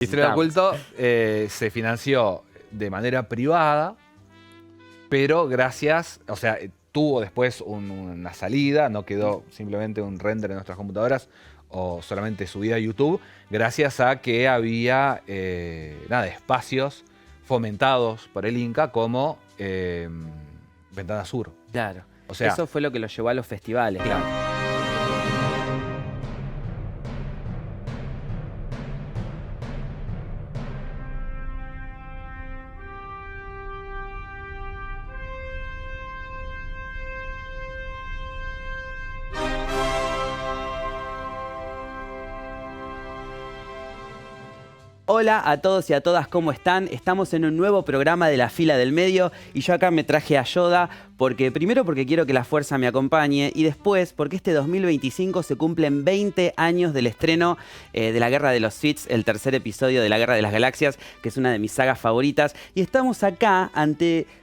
Historia del Oculto se financió de manera privada, pero gracias, o sea, tuvo después una salida, no quedó simplemente un render en nuestras computadoras o solamente subida a YouTube, gracias a que había espacios fomentados por el Inca como Ventana Sur. Claro. O sea, eso fue lo que lo llevó a los festivales. Claro. Hola a todos y a todas, ¿cómo están? Estamos en un nuevo programa de La Fila del Medio y yo acá me traje a Yoda primero porque quiero que la fuerza me acompañe y después porque este 2025 se cumplen 20 años del estreno de La Guerra de los Sith, el tercer episodio de La Guerra de las Galaxias, que es una de mis sagas favoritas. Y estamos acá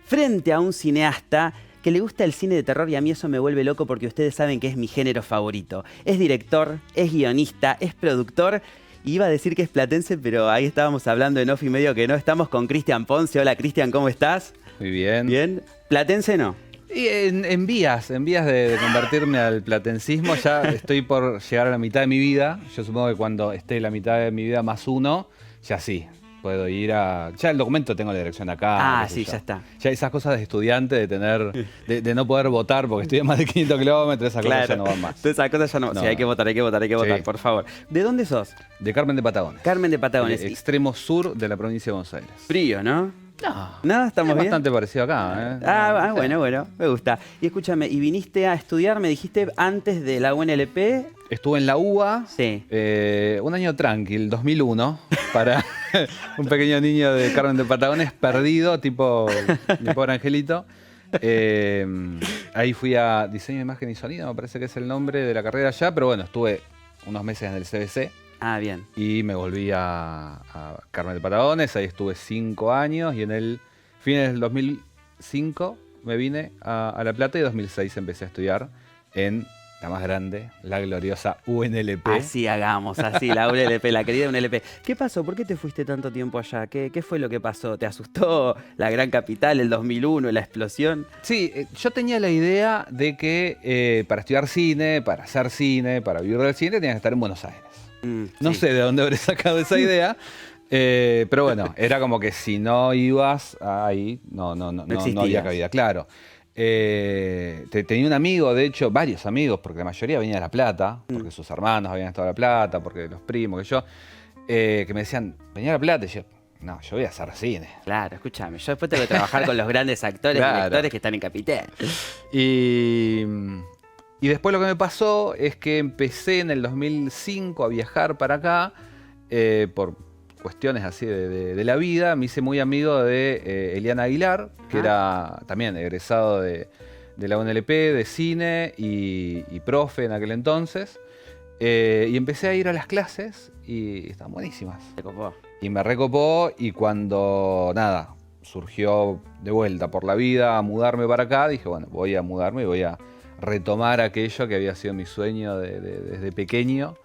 frente a un cineasta que le gusta el cine de terror y a mí eso me vuelve loco porque ustedes saben que es mi género favorito. Es director, es guionista, es productor. Iba a decir que es platense, pero ahí estábamos hablando en off y medio que no. Estamos con Cristian Ponce. Hola, Cristian, ¿cómo estás? Muy bien. ¿Bien? ¿Platense no? Y en vías de convertirme al platencismo. Ya estoy por llegar a la mitad de mi vida. Yo supongo que cuando esté la mitad de mi vida más uno, ya sí, puedo ir a... Ya el documento tengo la dirección acá. Ah, sí, ya está. Ya esas cosas de estudiante, de no poder votar porque estoy a más de 500 kilómetros, esas cosas ya no van más. Esas cosas ya no. Sí, hay que votar, Sí. por favor. ¿De dónde sos? De Carmen de Patagones. Carmen de Patagones. Extremo sur de la provincia de Buenos Aires. Frío, ¿no? No, ¿Estamos bien? bastante parecido acá, ¿eh? Bueno, me gusta. Y escúchame, ¿y viniste a estudiar, me dijiste, antes de la UNLP? Estuve en la UBA, Sí. un año tranquil, 2001, para un pequeño niño de Carmen de Patagones, perdido, tipo mi pobre angelito. Ahí fui a diseño de imagen y sonido, me parece que es el nombre de la carrera allá, pero bueno, estuve unos meses en el CBC. Ah, bien. Y me volví a Carmen de Patagones, ahí estuve 5 años y en el fines del 2005 me vine a La Plata y en 2006 empecé a estudiar en la más grande, la gloriosa UNLP. Así hagamos, así, la UNLP, la querida UNLP. ¿Qué pasó? ¿Por qué te fuiste tanto tiempo allá? ¿Qué fue lo que pasó? ¿Te asustó la gran capital, el 2001, la explosión? Sí, yo tenía la idea de que para estudiar cine, para hacer cine, para vivir del cine, tenía que estar en Buenos Aires. No sé de dónde habré sacado esa idea, pero bueno, era como que si no ibas ahí, no había cabida, claro. Tenía un amigo, de hecho, varios amigos, porque la mayoría venía de La Plata, porque sus hermanos habían estado en La Plata, porque los primos, que me decían, venía a La Plata, y yo, no, yo voy a hacer cine. Claro, escúchame, yo después tengo que trabajar con los grandes actores Claro. y directores que están en Capital. Y después lo que me pasó es que empecé en el 2005 a viajar para acá por cuestiones así de la vida. Me hice muy amigo de Eliana Aguilar, que era también egresado de la UNLP, de cine y profe en aquel entonces. Y empecé a ir a las clases y estaban buenísimas. Te copó. Y me recopó y cuando, surgió de vuelta por la vida a mudarme para acá, dije, bueno, voy a mudarme y voy a retomar aquello que había sido mi sueño desde pequeño.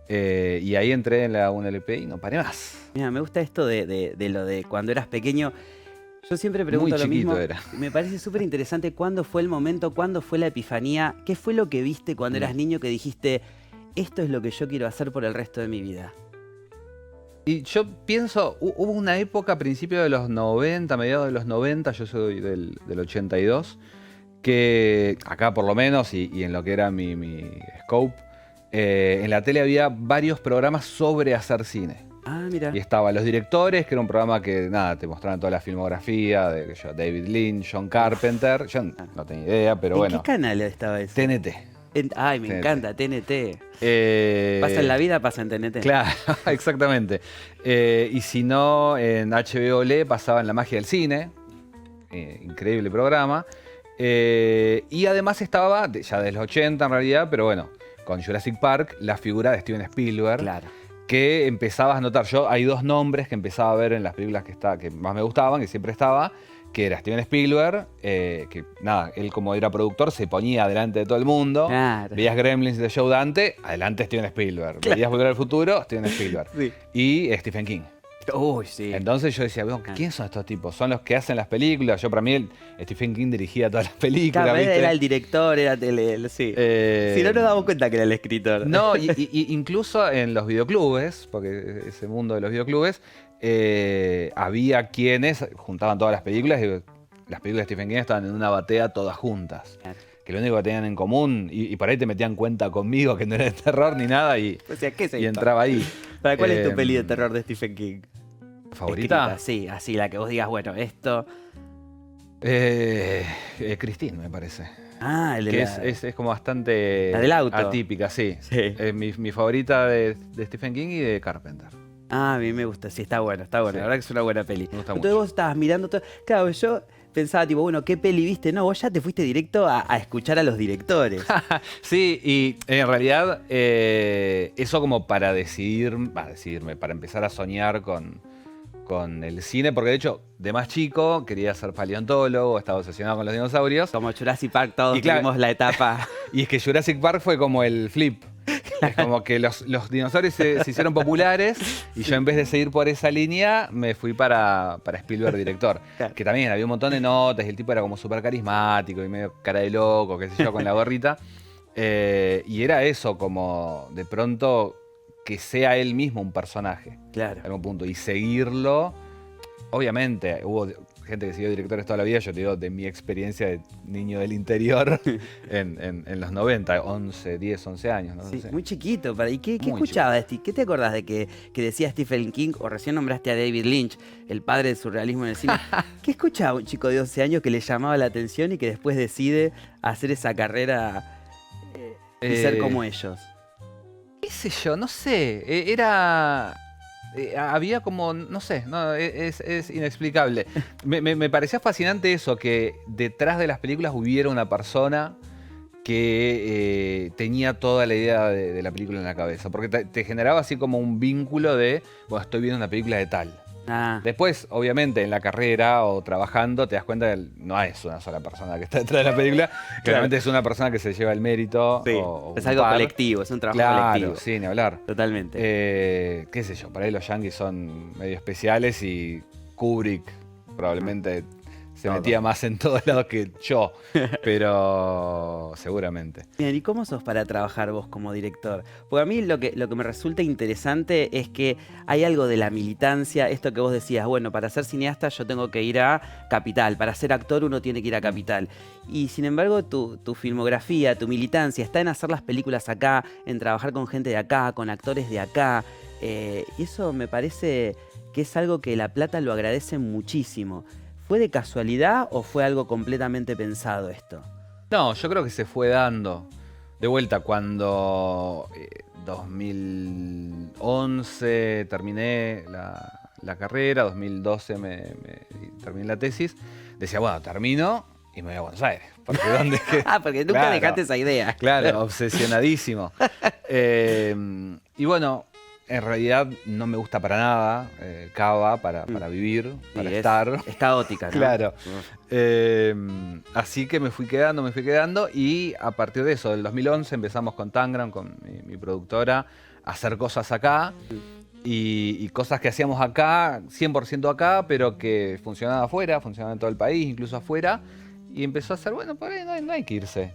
Y ahí entré en la UNLP y no paré más. Mira, me gusta esto de lo de cuando eras pequeño. Yo siempre pregunto lo mismo. Muy chiquito era. Me parece súper interesante cuándo fue el momento, cuándo fue la epifanía, qué fue lo que viste cuando eras niño que dijiste, esto es lo que yo quiero hacer por el resto de mi vida. Y yo pienso, hubo una época a principios de los 90, mediados de los 90, yo soy del 82, que acá por lo menos, y en lo que era mi scope, en la tele había varios programas sobre hacer cine. Ah, mira. Y estaban Los Directores, que era un programa que, te mostraban toda la filmografía de David Lynch, John Carpenter. Yo no tenía idea, pero bueno. ¿En qué canal estaba eso? TNT. Ay, me TNT. encanta, TNT. Pasa en la vida, pasa en TNT. Claro, exactamente. Y si no, en HBO Le pasaban La Magia del Cine. Increíble programa. Y además estaba, ya desde los 80 en realidad, pero bueno, con Jurassic Park, la figura de Steven Spielberg. Claro. Que empezabas a notar. Hay dos nombres que empezaba a ver en las películas que más me gustaban, que siempre estaba, que era Steven Spielberg, que él como era productor se ponía delante de todo el mundo. Claro. Veías Gremlins de Joe Dante, adelante Steven Spielberg. Claro. Veías Volver al Futuro, Steven Spielberg. Sí. Y Stephen King. Uy, sí. Entonces yo decía, bueno, ¿quién son estos tipos? Son los que hacen las películas. Yo, para mí, Stephen King dirigía todas las películas. Claro, ¿viste? era el director, era sí. Si no nos damos cuenta que era el escritor. No, y incluso en los videoclubes, porque ese mundo de los videoclubes, había quienes juntaban todas las películas y las películas de Stephen King estaban en una batea todas juntas. Claro. Que lo único que tenían en común, y por ahí te metían cuenta conmigo que no era de terror ni nada, y, O sea, ¿qué es y esto? entraba ahí. ¿Para cuál es tu peli de terror de Stephen King? ¿Favorita? Escrita, sí, así, la que vos digas, bueno, esto... Christine, me parece. Ah, el de Que la... es como bastante La del auto. atípica, sí. Sí. Mi favorita de Stephen King y de Carpenter. Ah, a mí me gusta, sí, está bueno, Sí. la verdad que es una buena peli. Me gusta Entonces mucho. vos estabas mirando todo... Claro, yo pensaba, tipo, bueno, ¿qué peli viste? No, vos ya te fuiste directo a escuchar a los directores. Sí, y en realidad eso como para decidirme, para empezar a soñar con el cine, porque de hecho, de más chico quería ser paleontólogo, estaba obsesionado con los dinosaurios. Como Jurassic Park, todos Y claro- tuvimos la etapa... Y es que Jurassic Park fue como el flip. Es como que los dinosaurios se hicieron populares y yo en vez de seguir por esa línea me fui para Spielberg director. Claro. Que también había un montón de notas y el tipo era como súper carismático y medio cara de loco, qué sé yo, con la gorrita. Y era eso, como de pronto que sea él mismo un personaje Claro. en algún punto y seguirlo. Obviamente, hubo gente que siguió directores toda la vida, yo te digo, de mi experiencia de niño del interior en los 90, 10, 11 años, ¿no? Sí, No sé. muy chiquito. ¿Y qué Muy escuchabas de ti? ¿Qué te acordás de que decía Stephen King? O recién nombraste a David Lynch, el padre del surrealismo en el cine. ¿Qué escuchaba un chico de 11 años que le llamaba la atención y que después decide hacer esa carrera y ser como ellos? ¿Qué sé yo? No sé. Era. Había como. No sé, no, es inexplicable. Me parecía fascinante eso, que detrás de las películas hubiera una persona que tenía toda la idea de la película en la cabeza. Porque te generaba así como un vínculo de. Bueno, estoy viendo una película de tal. Ah, Después, obviamente, en la carrera o trabajando, te das cuenta que no es una sola persona que está detrás de la película. Claramente es una persona que se lleva el mérito. sí, o es un algo par. colectivo, es un trabajo Claro, colectivo. sí, ni hablar. Totalmente. Qué sé yo, por ahí los yankees son medio especiales y Kubrick probablemente se Todo. metía más en todos lados que yo, pero seguramente. Bien, ¿y cómo sos para trabajar vos como director? Porque a mí lo que me resulta interesante es que hay algo de la militancia, esto que vos decías, bueno, para ser cineasta yo tengo que ir a Capital, para ser actor uno tiene que ir a Capital. Y sin embargo tu filmografía, tu militancia está en hacer las películas acá, en trabajar con gente de acá, con actores de acá. Y eso me parece que es algo que La Plata lo agradece muchísimo. ¿Fue de casualidad o fue algo completamente pensado esto? No, yo creo que se fue dando. De vuelta, cuando 2011 terminé la carrera, 2012 terminé la tesis, decía, bueno, termino y me voy a Buenos Aires. Porque ¿dónde? Ah, porque nunca Claro. dejaste esa idea. Claro, obsesionadísimo. Y bueno, en realidad no me gusta para nada Cava para vivir, para Sí, estar. Es caótica, ¿no? Claro. Así que me fui quedando y a partir de eso, del 2011 empezamos con Tangram, con mi productora, a hacer cosas acá y cosas que hacíamos acá, 100% acá, pero que funcionaban afuera, funcionaban en todo el país, incluso afuera. Y empezó a ser, bueno, por ahí no hay que irse.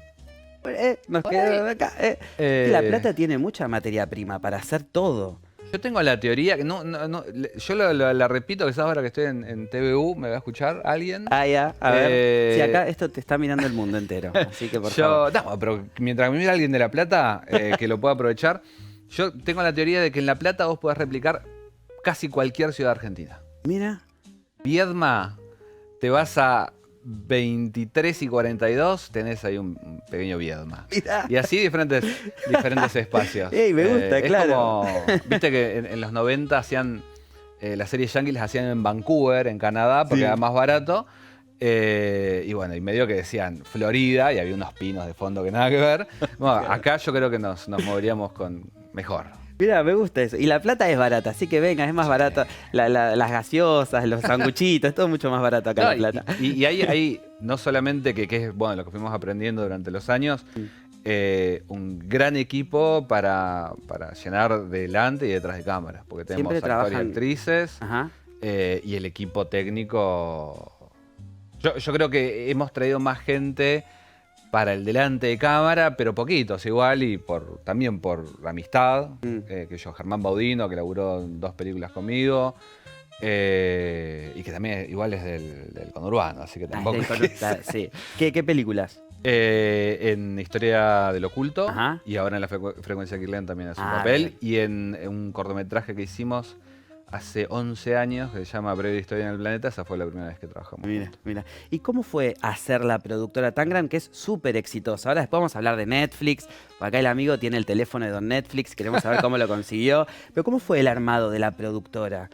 Nos quedamos acá. La Plata tiene mucha materia prima para hacer todo. Yo tengo la teoría, que yo la repito, quizás ahora que estoy en TVU, me va a escuchar alguien. Ah, ya, a ver. Sí, acá esto te está mirando el mundo entero. Así que por favor. No, pero mientras me mira alguien de La Plata, que lo pueda aprovechar, yo tengo la teoría de que en La Plata vos podés replicar casi cualquier ciudad argentina. Mira. Viedma, te vas a 23 y 42, tenés ahí un pequeño Viedma. Mirá. Y así diferentes espacios. Ey, me gusta, es claro. como, viste que en los 90 hacían, las series yankees las hacían en Vancouver, en Canadá, porque Sí. era más barato. Y bueno, y medio que decían Florida, y había unos pinos de fondo que nada que ver. Bueno, acá yo creo que nos moveríamos con mejor. Mira, me gusta eso. Y La Plata es barata, así que venga, es más barato. Las gaseosas, los sanguchitos, es todo mucho más barato acá No, en La Plata. y hay no solamente que es bueno lo que fuimos aprendiendo durante los años, un gran equipo para llenar delante y detrás de cámaras, porque tenemos actores y actrices. Ajá. Y el equipo técnico. Yo creo que hemos traído más gente para el delante de cámara, pero poquitos igual, y también por la amistad. Que Germán Baudino, que laburó en 2 películas conmigo. Y que también igual es del conurbano, así que tampoco. Sí. ¿Qué películas? En Historia del Oculto. Ajá. Y ahora en La Frecuencia Kirlian también hace un papel. Bien. Y en un cortometraje que hicimos hace 11 años, que se llama Breve Historia en el Planeta. Esa fue la primera vez que trabajamos. Mira. ¿Y cómo fue hacer la productora tan grande, que es súper exitosa? Ahora después vamos a hablar de Netflix. Acá el amigo tiene el teléfono de Don Netflix, queremos saber cómo lo consiguió. Pero ¿cómo fue el armado de la productora?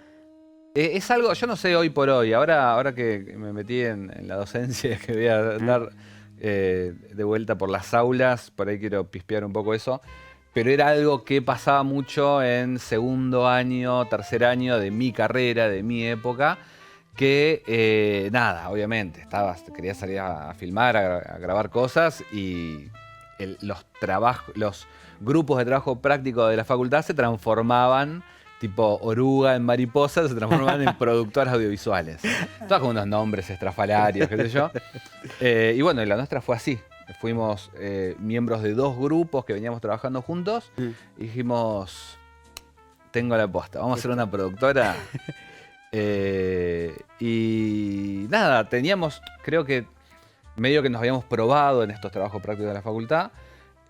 Es algo, yo no sé hoy por hoy, ahora que me metí en la docencia, que voy a dar de vuelta por las aulas, por ahí quiero pispear un poco eso. Pero era algo que pasaba mucho en segundo año, tercer año de mi carrera, de mi época, que nada, obviamente, quería salir a filmar, a grabar cosas, y los grupos de trabajo práctico de la facultad se transformaban, tipo oruga en mariposa, se transformaban en productoras audiovisuales. Todas con unos nombres estrafalarios, qué sé yo. Y bueno, la nuestra fue así. Fuimos miembros de 2 grupos que veníamos trabajando juntos y dijimos, tengo la posta, vamos a hacer una productora. Y nada, teníamos, creo que medio que nos habíamos probado en estos trabajos prácticos de la facultad.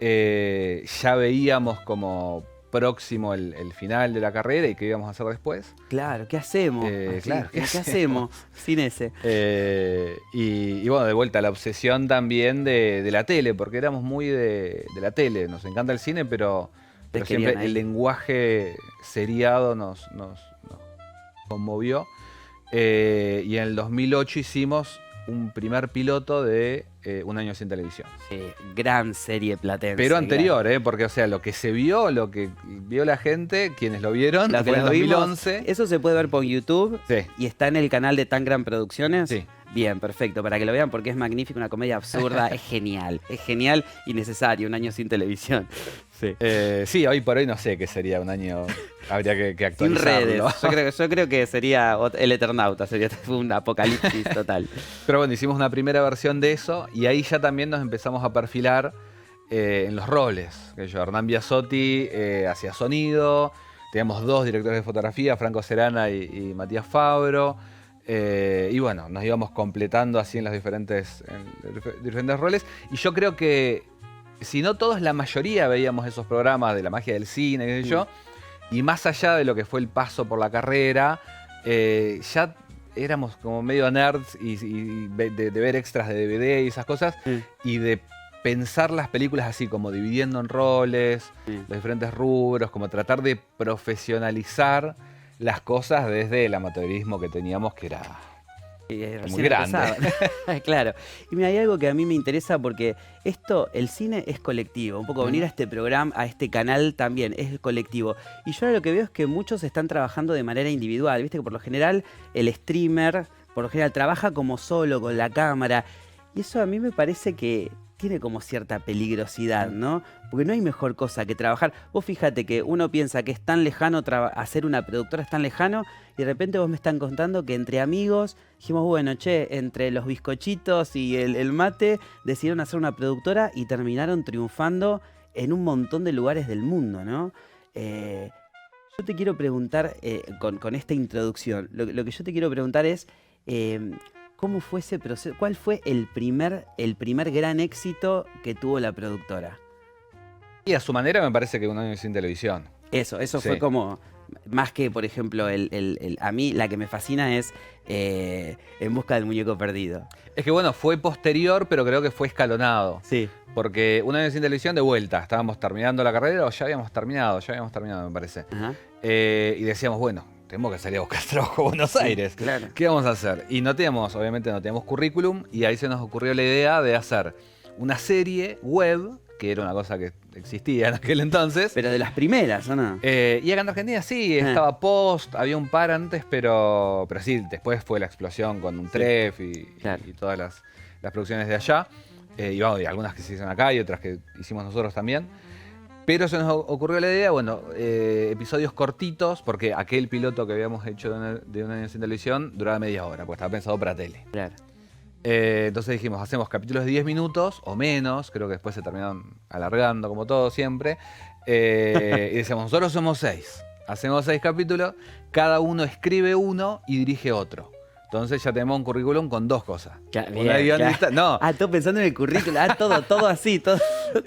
Ya veíamos como próximo el final de la carrera y qué íbamos a hacer después. Claro, ¿qué hacemos? ¿Qué hacemos sin ese? Y bueno, de vuelta, la obsesión también de la tele, porque éramos muy de la tele. Nos encanta el cine, pero siempre el lenguaje seriado nos conmovió. Y en el 2008 hicimos un primer piloto de Un año sin televisión. Gran serie platense. Pero anterior, porque o sea, lo que se vio, lo que vio la gente, quienes lo vieron, fue en 2011. Eso se puede ver por YouTube. Sí. Y está en el canal de Tan Gran Producciones. Sí. Bien, perfecto, para que lo vean porque es magnífico, una comedia absurda, es genial y necesario, Un año sin televisión. Sí, hoy por hoy no sé qué sería un año, habría que actualizarlo. Sin redes, yo creo que sería el Eternauta, sería un apocalipsis total. Pero bueno, hicimos una primera versión de eso y ahí ya también nos empezamos a perfilar en los roles. Hernán Biasotti hacía sonido, teníamos 2 directores de fotografía, Franco Serana y Matías Fabro. Y bueno, nos íbamos completando así en los diferentes roles. Y yo creo que, si no todos, la mayoría veíamos esos programas de la magia del cine, qué sé yo. Y más allá de lo que fue el paso por la carrera, ya éramos como medio nerds y de ver extras de DVD y esas cosas. Y de pensar las películas así, como dividiendo en roles, los diferentes rubros, como tratar de profesionalizar las cosas desde el amateurismo que teníamos, que era muy grande. Claro. Y mira, hay algo que a mí me interesa porque el cine es colectivo. Un poco venir a este programa, a este canal también, es colectivo. Y yo ahora lo que veo es que muchos están trabajando de manera individual. Viste que por lo general el streamer, por lo general trabaja como solo, con la cámara. Y eso a mí me parece que tiene como cierta peligrosidad, ¿no? Porque no hay mejor cosa que trabajar. Vos fíjate que uno piensa que es tan lejano hacer una productora, es tan lejano, y de repente vos me están contando que entre amigos dijimos, bueno, entre los bizcochitos y el mate decidieron hacer una productora y terminaron triunfando en un montón de lugares del mundo, ¿no? Yo te quiero preguntar, con esta introducción, lo que yo te quiero preguntar es, ¿cómo fue ese proceso? ¿Cuál fue el primer gran éxito que tuvo la productora? Y a su manera me parece que Un año sin televisión. Eso fue como, más que, por ejemplo, a mí la que me fascina es En busca del muñeco perdido. Es que bueno, fue posterior, pero creo que fue escalonado. Sí. Porque Un año sin televisión, de vuelta, estábamos terminando la carrera, o ya habíamos terminado, me parece. Y decíamos, bueno, tenemos que salir a buscar trabajo a Buenos Aires. Claro. ¿Qué vamos a hacer? Y obviamente no teníamos currículum, y ahí se nos ocurrió la idea de hacer una serie web, que era una cosa que existía en aquel entonces. Pero de las primeras, ¿o no? Y acá en Argentina sí, estaba Post, había un par antes, pero sí, después fue la explosión con un Tref y todas las producciones de allá. y algunas que se hicieron acá y otras que hicimos nosotros también. Pero se nos ocurrió la idea, bueno, episodios cortitos, porque aquel piloto que habíamos hecho de Una Niña sin Televisión duraba media hora, porque estaba pensado para tele. Claro. Entonces dijimos, hacemos capítulos de 10 minutos o menos, creo que después se terminaron alargando como todo siempre. Y decíamos, nosotros somos 6, hacemos 6 capítulos, cada uno escribe uno y dirige otro. Entonces ya tenemos un currículum con 2 cosas. Bien, Una guionista, no. todo pensando en el currículum, todo así, todo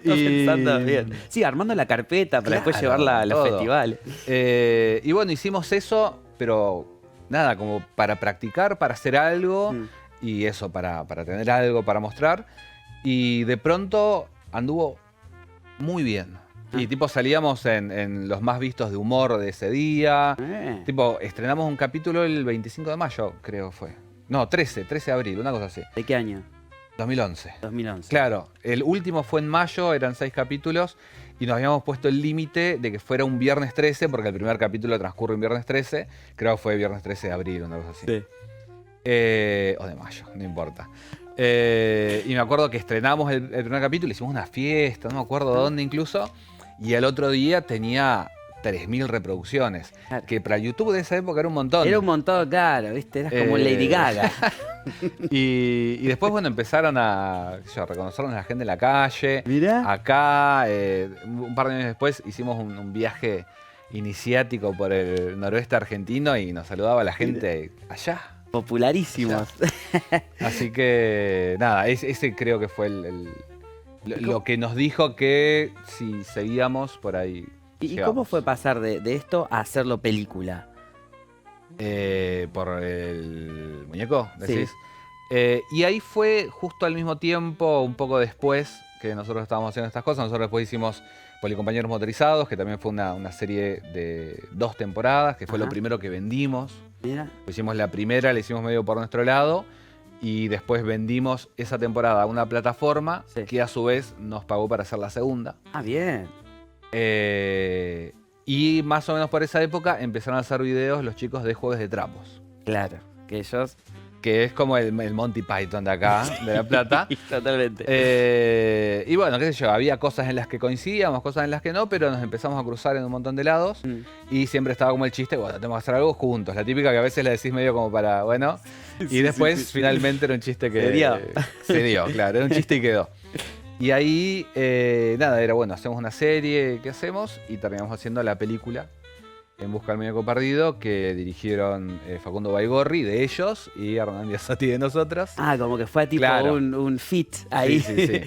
pensando bien. Sí, armando la carpeta para después llevarla a los festivales. Y bueno, hicimos eso, pero nada, como para practicar, para hacer algo, y eso, para tener algo para mostrar. Y de pronto anduvo muy bien. Y tipo salíamos en los más vistos de humor de ese día. Tipo, estrenamos un capítulo el 25 de mayo, creo fue. No, 13 de abril, una cosa así. ¿De qué año? 2011. 2011. Claro, el último fue en mayo, eran 6 capítulos. Y nos habíamos puesto el límite de que fuera un viernes 13, porque el primer capítulo transcurre un viernes 13. Creo que fue viernes 13 de abril, una cosa así. Sí. O de mayo, no importa. Y me acuerdo que estrenamos el primer capítulo, hicimos una fiesta, no me acuerdo dónde incluso. Y al otro día tenía 3.000 reproducciones. Claro. Que para YouTube de esa época era un montón. Era un montón, claro, ¿viste? Eras como Lady Gaga. y después, bueno, empezaron a reconocernos a la gente en la calle. Mirá. Acá, un par de años después, hicimos un viaje iniciático por el noroeste argentino y nos saludaba la gente allá. Popularísimos. Así que, nada, ese creo que fue lo que nos dijo que si seguíamos por ahí. ¿Y cómo fue pasar de esto a hacerlo película? ¿Por el muñeco, decís? Sí. Y ahí fue justo al mismo tiempo, un poco después que nosotros estábamos haciendo estas cosas. Nosotros después hicimos Policompañeros Motorizados, que también fue una serie de 2 temporadas, que fue lo primero que vendimos. Mira. Hicimos la primera, la hicimos medio por nuestro lado. Y después vendimos esa temporada a una plataforma que a su vez nos pagó para hacer la segunda. Ah, bien. Y más o menos por esa época empezaron a hacer videos los chicos de Jueves de Trapos. Claro, que ellos... Que es como el Monty Python de acá, de La Plata. Totalmente. Y bueno, qué sé yo, había cosas en las que coincidíamos, cosas en las que no, pero nos empezamos a cruzar en un montón de lados. Y siempre estaba como el chiste, bueno, tenemos que hacer algo juntos. La típica que a veces la decís medio como para, bueno. Y después finalmente era un chiste que... Se dio, claro, era un chiste y quedó. Y ahí, nada, era bueno, hacemos una serie, ¿qué hacemos? Y terminamos haciendo la película En Busca del Muñeco Perdido, que dirigieron Facundo Baigorri, de ellos, y Hernán Biasotti, de nosotros. Ah, como que fue tipo un fit ahí. Sí.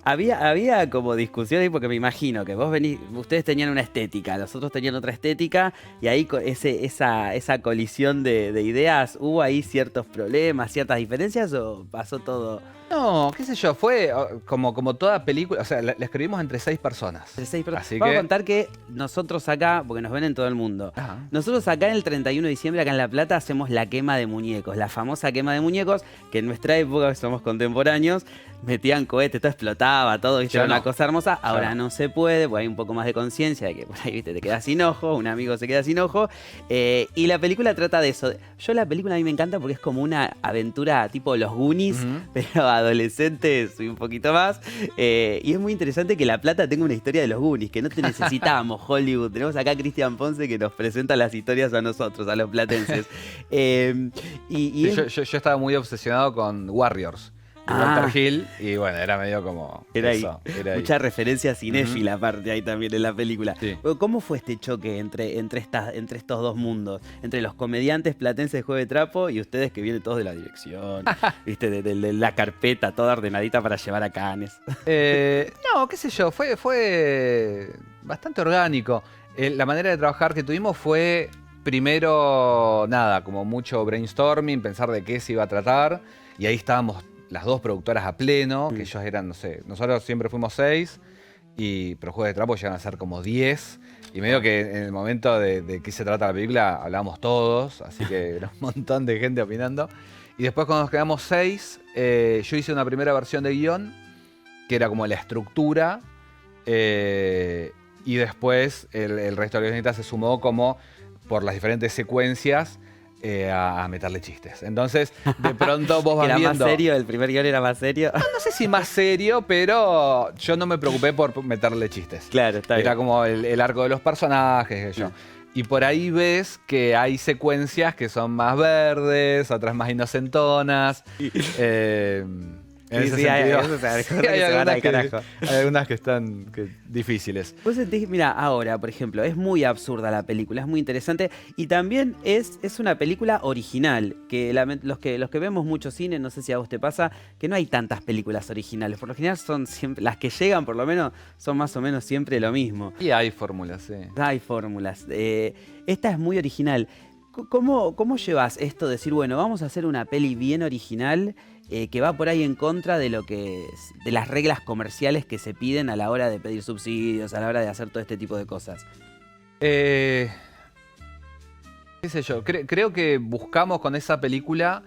Había como discusiones, porque me imagino que ustedes tenían una estética, los otros tenían otra estética, y ahí esa colisión de ideas, ¿hubo ahí ciertos problemas, ciertas diferencias o pasó todo? No, qué sé yo, fue como toda película, o sea, la escribimos entre 6 personas. Entre 6 personas. Vamos a contar que nosotros acá, porque nos ven en todo el mundo, nosotros acá en el 31 de diciembre, acá en La Plata, hacemos la quema de muñecos, la famosa quema de muñecos, que en nuestra época, que somos contemporáneos, metían cohetes, todo explotaba, todo, ¿viste? Era una cosa hermosa. Ahora no se puede, porque hay un poco más de conciencia de que por ahí, ¿viste? Te quedas sin ojo, un amigo se queda sin ojo. Y la película trata de eso. Yo la película a mí me encanta porque es como una aventura tipo Los Goonies, pero adolescentes y un poquito más. Y es muy interesante que La Plata tenga una historia de Los Goonies, que no te necesitábamos Hollywood. Tenemos acá a Cristian Ponce que nos presenta las historias a nosotros, a los platenses. Yo estaba muy obsesionado con Warriors. Walter Hill, y bueno, era medio como era eso, ahí. Era mucha referencia cinéfila aparte ahí también en la película. Sí. ¿Cómo fue este choque entre estos dos mundos? Entre los comediantes platenses de Juego de Trapo y ustedes que vienen todos de la dirección, ¿viste? De la carpeta toda ordenadita para llevar a Cannes. No, qué sé yo, fue bastante orgánico. La manera de trabajar que tuvimos fue primero, nada, como mucho brainstorming, pensar de qué se iba a tratar, y ahí estábamos las 2 productoras a pleno, que ellos eran, no sé, nosotros siempre fuimos 6, pero Juegos de Trapo llegan a ser como 10, y medio que en el momento de qué se trata la película hablábamos todos, así que era un montón de gente opinando. Y después cuando nos quedamos 6, yo hice una primera versión de guión, que era como la estructura, y después el resto de los guionistas se sumó como por las diferentes secuencias, a meterle chistes. Entonces, de pronto vos vas ¿Era viendo... más serio? ¿El primer guión era más serio? No sé si más serio, pero yo no me preocupé por meterle chistes. Claro, está bien. Era como el arco de los personajes, yo. Y por ahí ves que hay secuencias que son más verdes, otras más inocentonas. En ese sentido, hay algunas que están difíciles. Vos sentís, mira, ahora, por ejemplo, es muy absurda la película, es muy interesante y también es una película original, que los que vemos mucho cine, no sé si a vos te pasa, que no hay tantas películas originales. Por lo general son siempre, las que llegan por lo menos, son más o menos siempre lo mismo. Y hay fórmulas, sí. Hay fórmulas. Esta es muy original. ¿Cómo llevas esto de decir, bueno, vamos a hacer una peli bien original que va por ahí en contra de de las reglas comerciales que se piden a la hora de pedir subsidios, a la hora de hacer todo este tipo de cosas? ¿Qué sé yo? Creo que buscamos con esa película,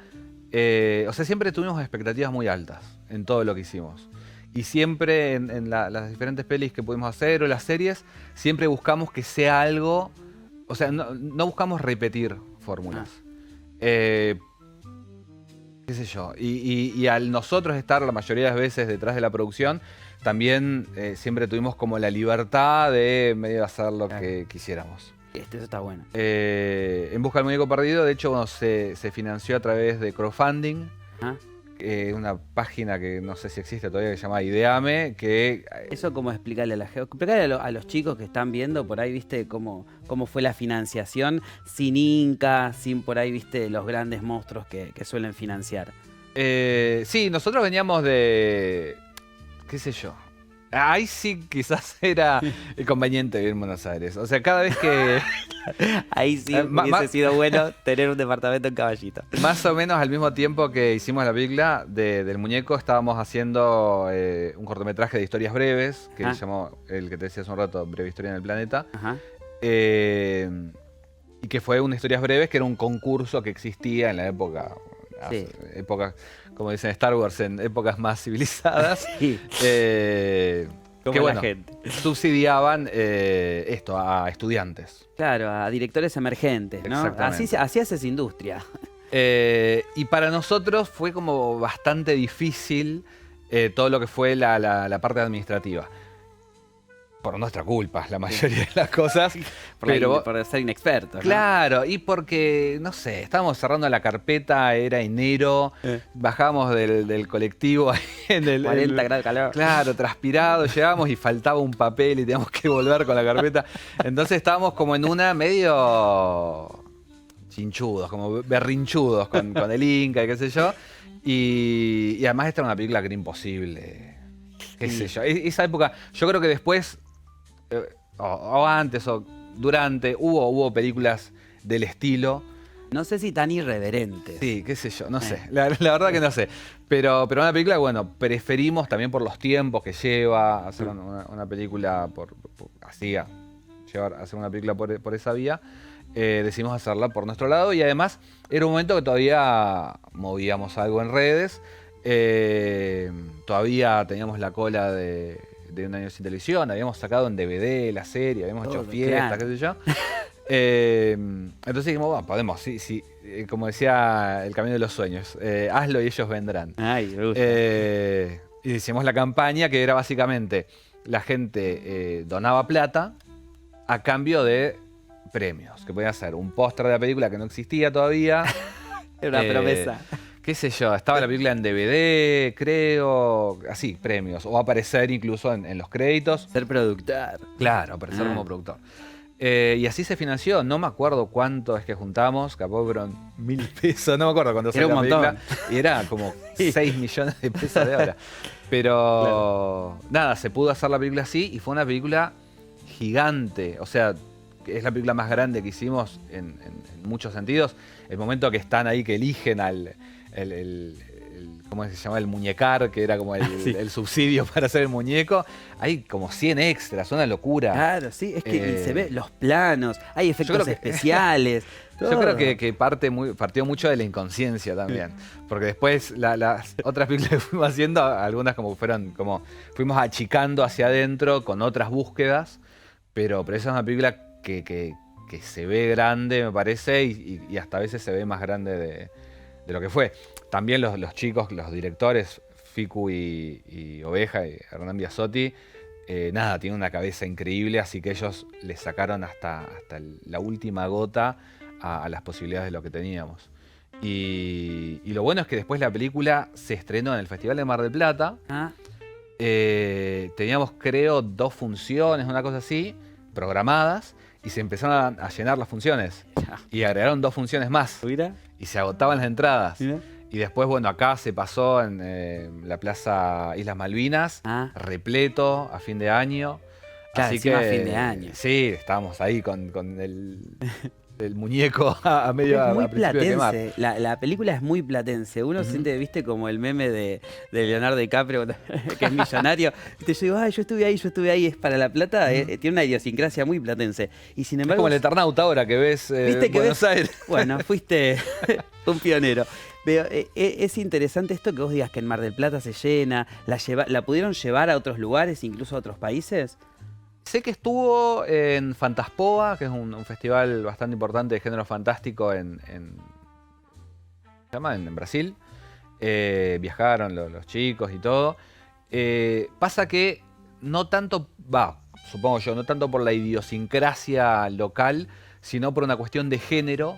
o sea, siempre tuvimos expectativas muy altas en todo lo que hicimos. Y siempre en las diferentes pelis que pudimos hacer o las series, siempre buscamos que sea algo, o sea, no buscamos repetir fórmulas. Qué sé yo, y al nosotros estar la mayoría de las veces detrás de la producción, también siempre tuvimos como la libertad de medio hacer lo que quisiéramos. Eso está bueno. En Busca del Muñeco Perdido, de hecho, bueno, se financió a través de crowdfunding, una página que no sé si existe todavía, que se llama Ideame, que... Eso como explicarle a los chicos que están viendo por ahí, viste, cómo fue la financiación sin Inca, sin por ahí, viste, los grandes monstruos que suelen financiar. Sí, nosotros veníamos de... qué sé yo. Ahí sí quizás era conveniente vivir en Buenos Aires. O sea, cada vez que... Ahí sí hubiese sido bueno tener un departamento en Caballito. Más o menos al mismo tiempo que hicimos la película del muñeco, estábamos haciendo un cortometraje de historias breves, que se llamó, el que te decía hace un rato, Breve Historia en el Planeta. Y que fue una historias breves, que era un concurso que existía en la época... Sí. Épocas, como dicen Star Wars, en épocas más civilizadas. Sí. Que bueno, subsidiaban esto a estudiantes. Claro, a directores emergentes, ¿no? Así haces industria. Y para nosotros fue como bastante difícil todo lo que fue la parte administrativa. Por nuestra culpa, la mayoría de las cosas. por ser inexpertos. Claro, ¿no? Y porque, no sé, estábamos cerrando la carpeta, era enero, bajábamos del colectivo ahí en el... 40 grados de calor. Claro, transpirado, llegamos y faltaba un papel y teníamos que volver con la carpeta. Entonces estábamos como en una medio chinchudos, como berrinchudos con el Inca y qué sé yo. Y además esta era una película que era imposible, qué sé yo. Esa época, yo creo que después... o antes o durante, hubo películas del estilo. No sé si tan irreverentes. Sí, qué sé yo, no sé. La verdad que no sé. Pero una película, bueno, preferimos también por los tiempos que lleva hacer una película hacer una película por esa vía. Decidimos hacerla por nuestro lado y además era un momento que todavía movíamos algo en redes. Todavía teníamos la cola de Un Año Sin Televisión, habíamos sacado en DVD la serie, habíamos hecho fiestas, qué sé yo. Entonces dijimos, bueno, podemos, sí, como decía El Camino de los Sueños, hazlo y ellos vendrán. Ay, me gusta. Y hicimos la campaña que era básicamente, la gente donaba plata a cambio de premios, que podía ser un póster de la película que no existía todavía. Era una promesa. Qué sé yo, estaba la película en DVD, creo, así, premios, o aparecer incluso en los créditos. Ser productor. Claro, aparecer como productor. Y así se financió, no me acuerdo cuánto es que juntamos, capaz fueron 1.000 pesos, no me acuerdo cuánto salió la película. Y era como 6 millones de pesos de ahora. Pero nada, se pudo hacer la película así y fue una película gigante, o sea, es la película más grande que hicimos en muchos sentidos. El momento que están ahí, que eligen ¿cómo se llama? El muñecar, que era como el subsidio para hacer el muñeco. Hay como 100 extras, una locura. Claro, sí, es que y se ve los planos, hay efectos especiales. Yo creo que partió mucho de la inconsciencia también. Porque después las otras películas que fuimos haciendo, algunas fuimos achicando hacia adentro con otras búsquedas, pero esa es una película que que se ve grande, me parece, y hasta a veces se ve más grande de lo que fue. También los chicos, los directores, Ficu y Oveja y Hernán Biasotti, tienen una cabeza increíble, así que ellos le sacaron hasta la última gota a las posibilidades de lo que teníamos. Y lo bueno es que después la película se estrenó en el Festival de Mar del Plata. Teníamos, creo, 2 funciones, una cosa así, programadas, y se empezaron a llenar las funciones. Y agregaron 2 funciones más. Mira. Y se agotaban las entradas. Mira. Y después, bueno, acá se pasó en la Plaza Islas Malvinas, repleto a fin de año. Claro, así encima que a fin de año. Sí, estábamos ahí con el muñeco a medio Es muy a principio de quemar. platense. La película es muy platense. Uno siente, viste, como el meme de Leonardo DiCaprio, que es millonario. Viste, yo digo, yo estuve ahí, es para La Plata. Tiene una idiosincrasia muy platense. Y sin embargo, Es como el Eternauta ahora que ves ¿viste que Buenos Aires. Bueno, fuiste un pionero. Pero es interesante esto que vos digas que en Mar del Plata se llena. ¿La pudieron llevar a otros lugares, incluso a otros países? Sé que estuvo en Fantaspoa, que es un festival bastante importante de género fantástico en Brasil. Viajaron los chicos y todo. Pasa que no tanto, supongo yo, no tanto por la idiosincrasia local, sino por una cuestión de género.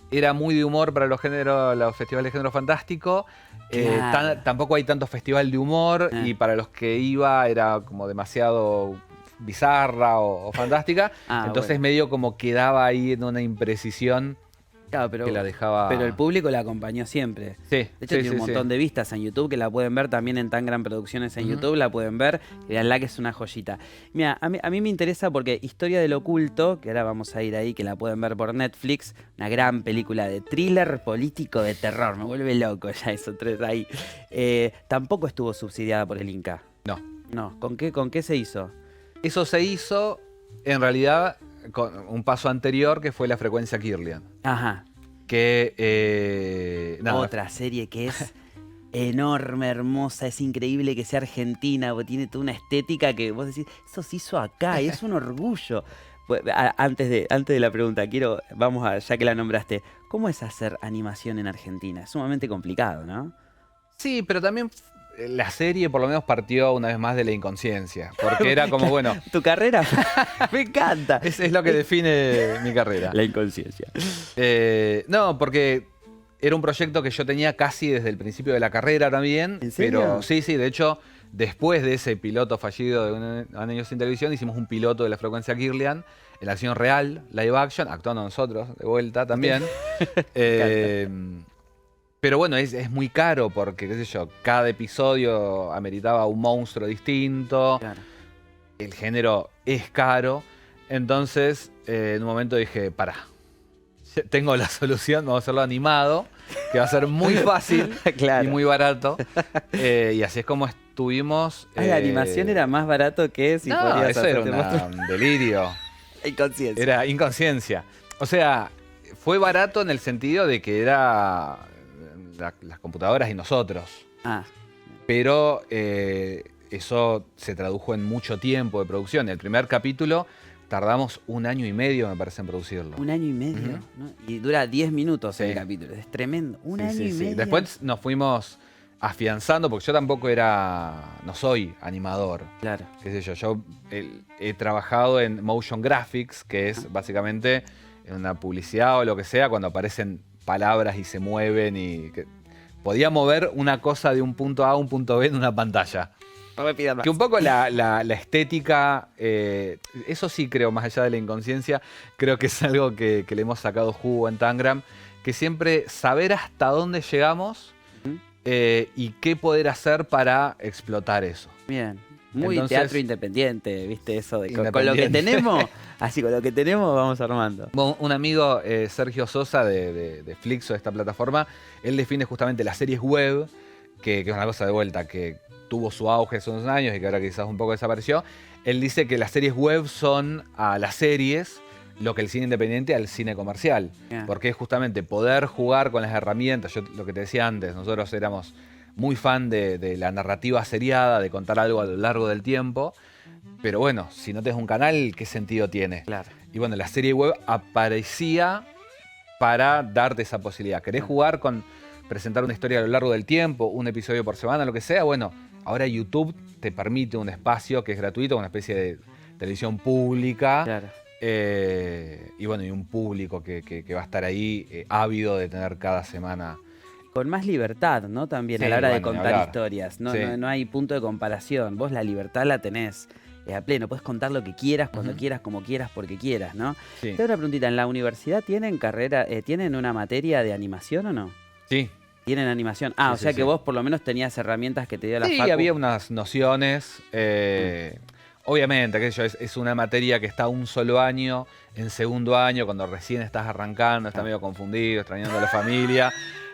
Era muy de humor para los festivales de género fantástico. Claro. Tampoco hay tanto festival de humor y para los que iba era como demasiado bizarra o fantástica. Entonces medio como quedaba ahí en una imprecisión. Claro, que la dejaba... pero el público la acompañó siempre. Sí, de hecho, tiene un montón de vistas en YouTube que la pueden ver también en Tangram Producciones en YouTube, la pueden ver. Y veanla que es una joyita. Mira, a mí me interesa porque Historia del Oculto, que ahora vamos a ir ahí, que la pueden ver por Netflix, una gran película de thriller político de terror. Me vuelve loco ya esos 3 ahí. Tampoco estuvo subsidiada por el Inca. No. ¿Con qué se hizo? Eso se hizo, en realidad, con un paso anterior que fue La Frecuencia Kirlian. Ajá. Que otra serie que es enorme, hermosa, es increíble que sea argentina, porque tiene toda una estética que vos decís, eso se hizo acá y es un orgullo. Antes de la pregunta, ya que la nombraste, ¿cómo es hacer animación en Argentina? Es sumamente complicado, ¿no? Sí, pero también la serie por lo menos partió una vez más de la inconsciencia, porque era como, bueno... ¿Tu carrera? Me encanta. Es lo que define mi carrera. La inconsciencia. No, porque era un proyecto que yo tenía casi desde el principio de la carrera también. ¿En serio? Pero sí, de hecho, después de ese piloto fallido de Un año sin televisión, hicimos un piloto de La Frecuencia Kirlian, en la acción real, live action, actuando nosotros, de vuelta también. Pero bueno, es muy caro porque, qué sé yo, cada episodio ameritaba un monstruo distinto. Claro. El género es caro. Entonces, en un momento dije, tengo la solución, vamos a hacerlo animado, que va a ser muy fácil y muy barato. Y así es como estuvimos. La animación era más barato que si podías eso era un delirio. Inconsciencia. Era inconsciencia. O sea, fue barato en el sentido de que era las computadoras y nosotros. Pero eso se tradujo en mucho tiempo de producción. El primer capítulo tardamos 1 año y medio, me parece, en producirlo. 1 año y medio, ¿no? Y dura 10 minutos el capítulo. Es tremendo. Un año y medio. Después nos fuimos afianzando, porque yo tampoco no soy animador. Claro. Qué sé yo he trabajado en motion graphics, que es básicamente en una publicidad o lo que sea, cuando aparecen palabras y se mueven y... podía mover una cosa de un punto A a un punto B en una pantalla. No me pidas más. Que un poco la estética, eso sí creo, más allá de la inconsciencia, creo que es algo que le hemos sacado jugo en Tangram, que siempre saber hasta dónde llegamos y qué poder hacer para explotar eso. Bien. Muy teatro independiente, ¿viste? Eso de con lo que tenemos, así con lo que tenemos vamos armando. Un amigo, Sergio Sosa, de Flixo, de esta plataforma, él define justamente las series web, que es una cosa de vuelta, que tuvo su auge hace unos años y que ahora quizás un poco desapareció. Él dice que las series web son a las series lo que el cine independiente al cine comercial. Porque es justamente poder jugar con las herramientas. Yo lo que te decía antes, nosotros éramos muy fan de la narrativa seriada, de contar algo a lo largo del tiempo. Pero bueno, si no tenés un canal, ¿qué sentido tiene? Claro. Y bueno, la serie web aparecía para darte esa posibilidad. ¿Querés jugar con presentar una historia a lo largo del tiempo, un episodio por semana, lo que sea? Bueno, ahora YouTube te permite un espacio que es gratuito, una especie de televisión pública. Claro. Y bueno, y un público que va a estar ahí ávido de tener cada semana. Con más libertad, ¿no? También Sí, a la hora de bueno, ni contar hablar. historias. No, Sí. no hay punto de comparación. Vos la libertad la tenés a pleno. Puedes contar lo que quieras, cuando quieras, como quieras, porque quieras, ¿no? Sí. Te hago una preguntita. ¿En la universidad tienen una materia de animación o no? Sí. Tienen animación. Sí, O sí, sea que sí. vos por lo menos tenías herramientas que te dio la Sí, facu. había unas nociones. Obviamente, qué sé yo, es una materia que está un solo año, en segundo año, cuando recién estás arrancando, estás medio confundido, extrañando a la familia.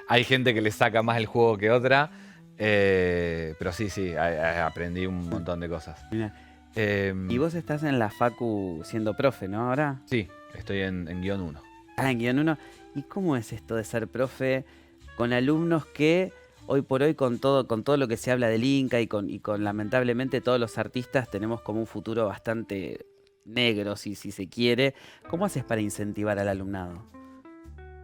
Hay gente que le saca más el juego que otra. Pero sí, aprendí un montón de cosas. Mirá. Y vos estás en la facu siendo profe, ¿no? Ahora. Sí, estoy en guión 1. Ah, en guión 1. ¿Y cómo es esto de ser profe con alumnos que hoy por hoy con todo lo que se habla del Inca y con lamentablemente todos los artistas tenemos como un futuro bastante negro, si se quiere? ¿Cómo haces para incentivar al alumnado?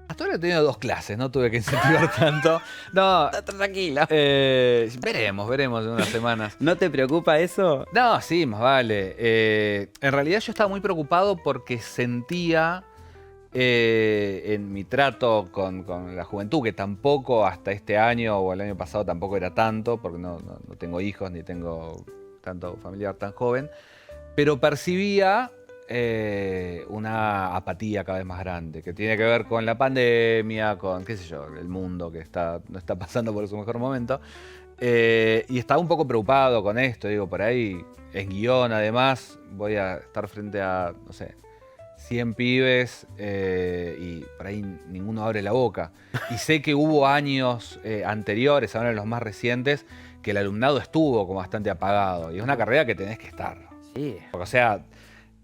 Hasta ahora he tenido 2 clases, no tuve que incentivar tanto. No, Tranquilo. veremos en unas semanas. ¿No te preocupa eso? No, sí, más vale. En realidad yo estaba muy preocupado porque sentía en mi trato con la juventud, que tampoco hasta este año o el año pasado tampoco era tanto, porque no tengo hijos ni tengo tanto familiar tan joven, pero percibía una apatía cada vez más grande, que tiene que ver con la pandemia, con, qué sé yo, el mundo que no está pasando por su mejor momento. Y estaba un poco preocupado con esto, digo, por ahí, en guión además, voy a estar frente a, no sé, 100 pibes y por ahí ninguno abre la boca. Y sé que hubo años anteriores, ahora en los más recientes, que el alumnado estuvo como bastante apagado. Y es una carrera que tenés que estar. Sí. Porque, o sea,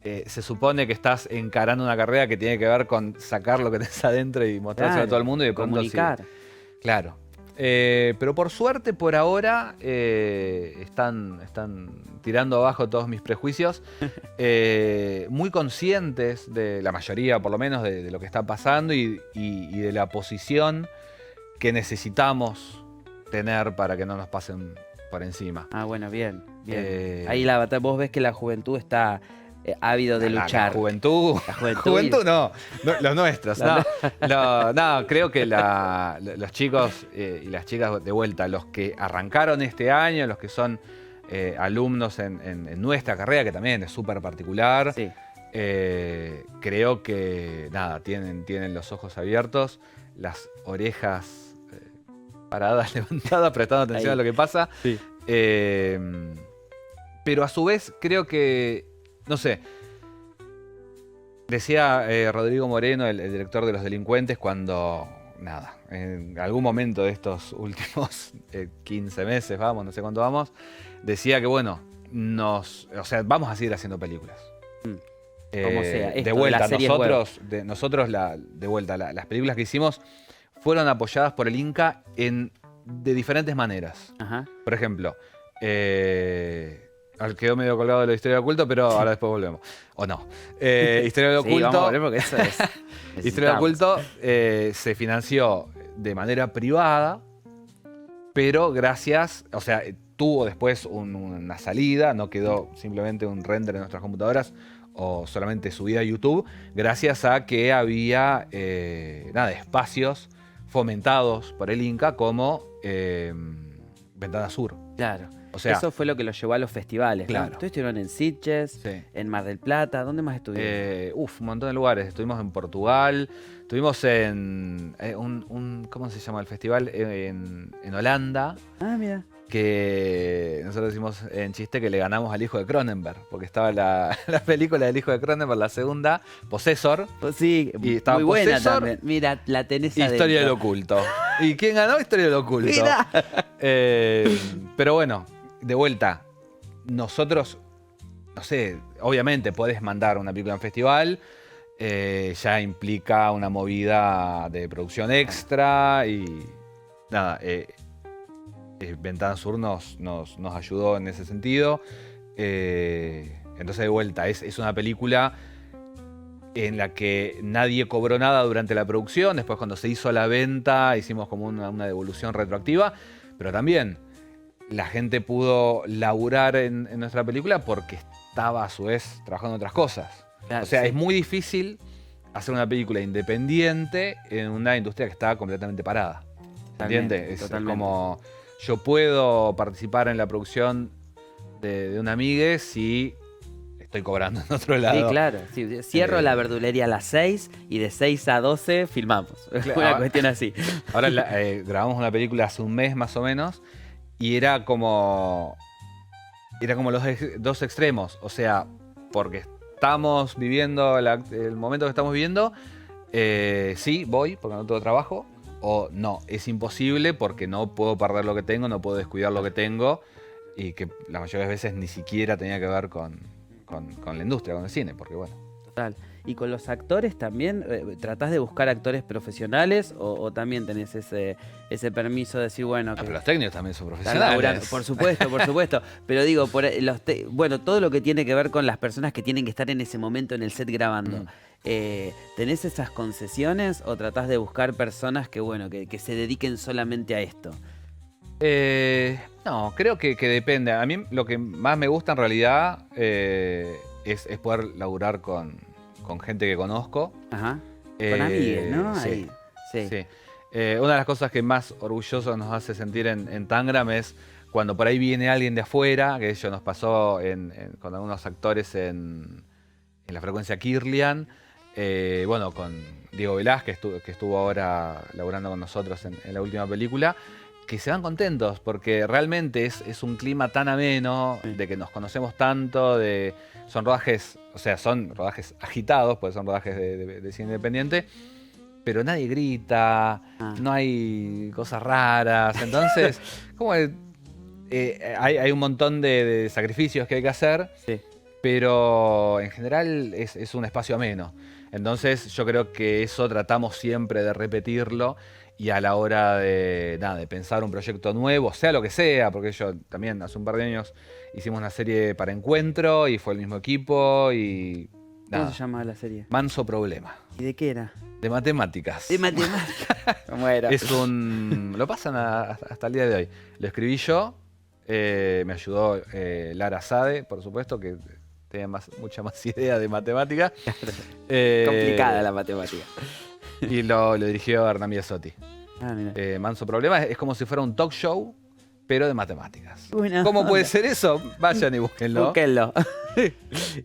se supone que estás encarando una carrera que tiene que ver con sacar lo que tenés adentro y mostrárselo a todo el mundo y de pronto comunicar. sí. Claro. Pero por suerte, por ahora, están tirando abajo todos mis prejuicios, muy conscientes de la mayoría, por lo menos, de lo que está pasando y de la posición que necesitamos tener para que no nos pasen por encima. Ah, bueno, bien. Ahí vos ves que la juventud está ávido de luchar. La juventud. La juventud. Juventud no, los nuestros. No, creo que los chicos y las chicas de vuelta, los que arrancaron este año, los que son alumnos en nuestra carrera, que también es súper particular, Sí. creo que tienen los ojos abiertos, las orejas paradas, levantadas, prestando atención Ahí. a lo que pasa. Sí. Pero a su vez creo que, no sé, decía Rodrigo Moreno, el director de Los Delincuentes, cuando, en algún momento de estos últimos 15 meses, no sé cuánto vamos, decía que bueno, vamos a seguir haciendo películas. Como sea. De vuelta, nosotros las películas que hicimos fueron apoyadas por el Inca de diferentes maneras. Ajá. Por ejemplo, quedó medio colgado de la historia del oculto, pero ahora después volvemos. ¿O no? Historia del Sí, vamos a oculto. volver porque eso es. Historia del oculto se financió de manera privada, pero gracias, o sea, tuvo después una salida, no quedó simplemente un render en nuestras computadoras o solamente subida a YouTube, gracias a que había espacios fomentados por el Inca como Ventana Sur. Claro. O sea, eso fue lo que los llevó a los festivales. Claro. ¿No? Ustedes estuvieron en Sitges, Sí. en Mar del Plata. ¿Dónde más estuvieron? Un montón de lugares. Estuvimos en Portugal, estuvimos en ¿cómo se llama el festival? En Holanda, Ah, mira. que nosotros decimos en chiste que le ganamos al hijo de Cronenberg, porque estaba la película del hijo de Cronenberg, la segunda, Possessor, Pues sí, Y estaba muy buena Possessor, también. Mira, la tenés adentro. Historia del Oculto. ¿Y quién ganó? Historia del Oculto. Mira. Pero bueno, de vuelta, nosotros, no sé, obviamente podés mandar una película en festival, ya implica una movida de producción extra y nada, Ventana Sur nos ayudó en ese sentido. Entonces, de vuelta, es una película en la que nadie cobró nada durante la producción. Después, cuando se hizo la venta, hicimos como una devolución retroactiva. Pero también la gente pudo laburar en nuestra película porque estaba a su vez trabajando en otras cosas. Claro, o sea, sí. es muy difícil hacer una película independiente en una industria que está completamente parada. ¿Entiendes? Es Totalmente. como yo puedo participar en la producción de una amiga si estoy cobrando en otro lado. Sí, claro. Sí, cierro la verdulería a las 6 y de 6 a 12 filmamos. Una cuestión así. Ahora grabamos una película hace un mes más o menos y era como los dos extremos. O sea, porque estamos viviendo el momento que estamos viviendo, sí, voy porque no tengo trabajo. O no, es imposible porque no puedo perder lo que tengo, no puedo descuidar lo que tengo. Y que la mayoría de las veces ni siquiera tenía que ver con la industria, con el cine, porque bueno. Total. ¿Y con los actores también? ¿Tratás de buscar actores profesionales o también tenés ese permiso de decir, bueno... Pero los técnicos también son están laburando? profesionales. Por supuesto. Pero digo, bueno, todo lo que tiene que ver con las personas que tienen que estar en ese momento en el set grabando. ¿Tenés esas concesiones o tratás de buscar personas que, bueno, que se dediquen solamente a esto? No, creo que depende. A mí lo que más me gusta en realidad es poder laburar con gente que conozco. Ajá. Con amigues, ¿no? Sí. Ahí. Sí. Una de las cosas que más orgulloso nos hace sentir en Tangram es cuando por ahí viene alguien de afuera, que eso nos pasó con algunos actores en la frecuencia Kirlian. Bueno, con Diego Velázquez, que estuvo ahora laburando con nosotros en la última película, que se van contentos porque realmente es un clima tan ameno, de que nos conocemos tanto, son rodajes, o sea, son rodajes agitados, pues son rodajes de cine independiente, pero nadie grita, no hay cosas raras, entonces como hay un montón de sacrificios que hay que hacer, Sí. pero en general es un espacio ameno. Entonces yo creo que eso tratamos siempre de repetirlo y a la hora de pensar un proyecto nuevo, sea lo que sea, porque yo también hace un par de años hicimos una serie para Encuentro y fue el mismo equipo y nada. ¿Cómo se llama la serie? Manso Problema. ¿Y de qué era? De matemáticas. De matemáticas. ¿Cómo era? Lo pasan hasta el día de hoy. Lo escribí yo, me ayudó Lara Sade, por supuesto, que tenía mucha más idea de matemáticas. Complicada la matemática. Y lo dirigió Hernán Biasotti. Mira. Manso Problema es como si fuera un talk show, pero de matemáticas. Buena ¿Cómo onda. puede ser eso? Vayan y búsquenlo. Búsquenlo. Qué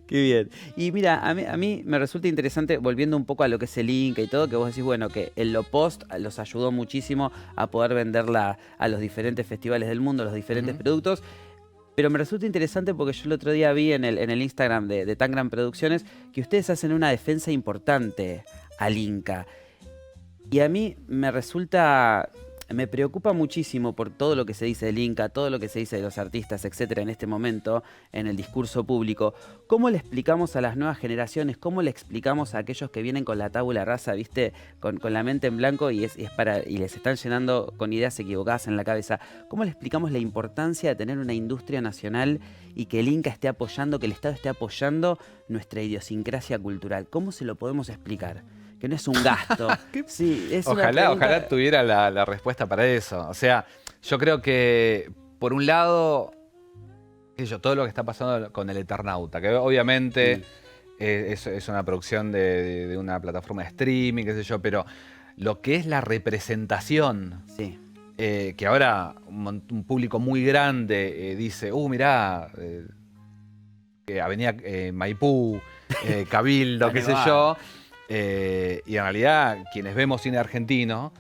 bien. Y mira, a mí me resulta interesante, volviendo un poco a lo que es el Inca y todo, que vos decís, bueno, que en lo post los ayudó muchísimo a poder venderla a los diferentes festivales del mundo, los diferentes productos. Pero me resulta interesante porque yo el otro día vi en el Instagram de Tangram Producciones que ustedes hacen una defensa importante al Inca. Y a mí me preocupa muchísimo por todo lo que se dice del Inca, todo lo que se dice de los artistas, etcétera, en este momento, en el discurso público. ¿Cómo le explicamos a las nuevas generaciones? ¿Cómo le explicamos a aquellos que vienen con la tabula rasa, viste, con la mente en blanco y les están llenando con ideas equivocadas en la cabeza? ¿Cómo le explicamos la importancia de tener una industria nacional y que el Inca esté apoyando, que el Estado esté apoyando nuestra idiosincrasia cultural? ¿Cómo se lo podemos explicar? Que no es un gasto. Sí, es Ojalá tuviera la respuesta para eso. O sea, yo creo que, por un lado, todo lo que está pasando con El Eternauta, que obviamente es una producción de una plataforma de streaming, qué sé yo, pero lo que es la representación, que ahora un público muy grande dice, mirá, Avenida Maipú, Cabildo, qué sé yo. Y en realidad, quienes vemos cine argentino,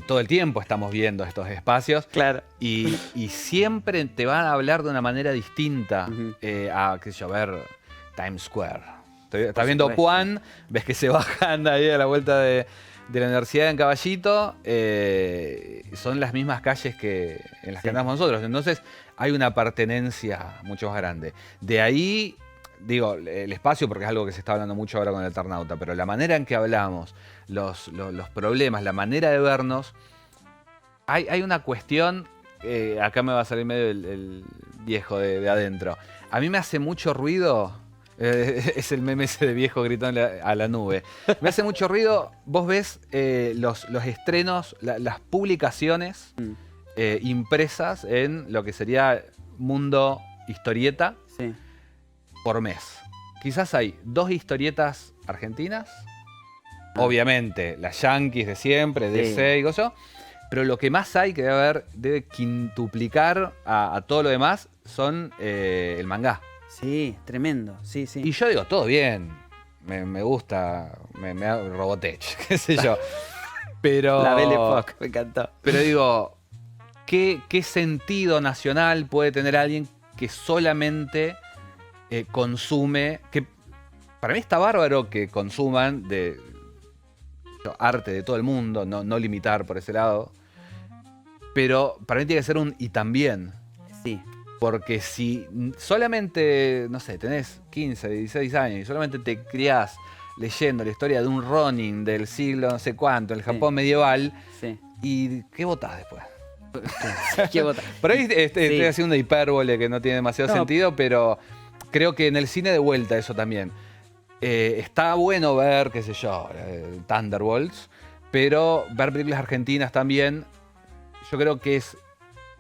todo el tiempo estamos viendo estos espacios. Claro. Y siempre te van a hablar de una manera distinta a, qué sé yo, ver Times Square. Estás viendo Puan, ves que se bajan ahí a la vuelta de la universidad en Caballito. Son las mismas calles en las que andamos nosotros. Entonces hay una pertenencia mucho más grande. De ahí... Digo, el espacio, porque es algo que se está hablando mucho ahora con El Eternauta, pero la manera en que hablamos, los problemas, la manera de vernos, hay una cuestión, acá me va a salir medio el viejo de adentro. A mí me hace mucho ruido Es el meme ese de viejo gritando a la nube. Me hace mucho ruido. Vos ves los estrenos, las publicaciones impresas en lo que sería Mundo Historieta Sí. por mes. Quizás hay 2 historietas argentinas. Obviamente, las Yankees de siempre, DC y cosas. Pero lo que más hay, que debe quintuplicar a todo lo demás, son el mangá. Sí, tremendo. Sí, sí. Y yo digo, todo bien. Me gusta. Me Robotech, qué sé yo. Pero. La Belle Époque, me encantó. Pero digo, ¿qué sentido nacional puede tener alguien que solamente consume? Que para mí está bárbaro que consuman de arte de todo el mundo, no limitar por ese lado. Pero para mí tiene que ser un y también. Sí. Porque si solamente, no sé, tenés 15, 16 años y solamente te criás leyendo la historia de un Ronin del siglo no sé cuánto, en el Japón medieval, Sí. ¿y qué votás después? ¿Qué vota? Por ahí estoy haciendo una hipérbole que no tiene demasiado sentido, pero creo que en el cine de vuelta eso también. Está bueno ver, qué sé yo, Thunderbolts, pero ver películas argentinas también, yo creo que es,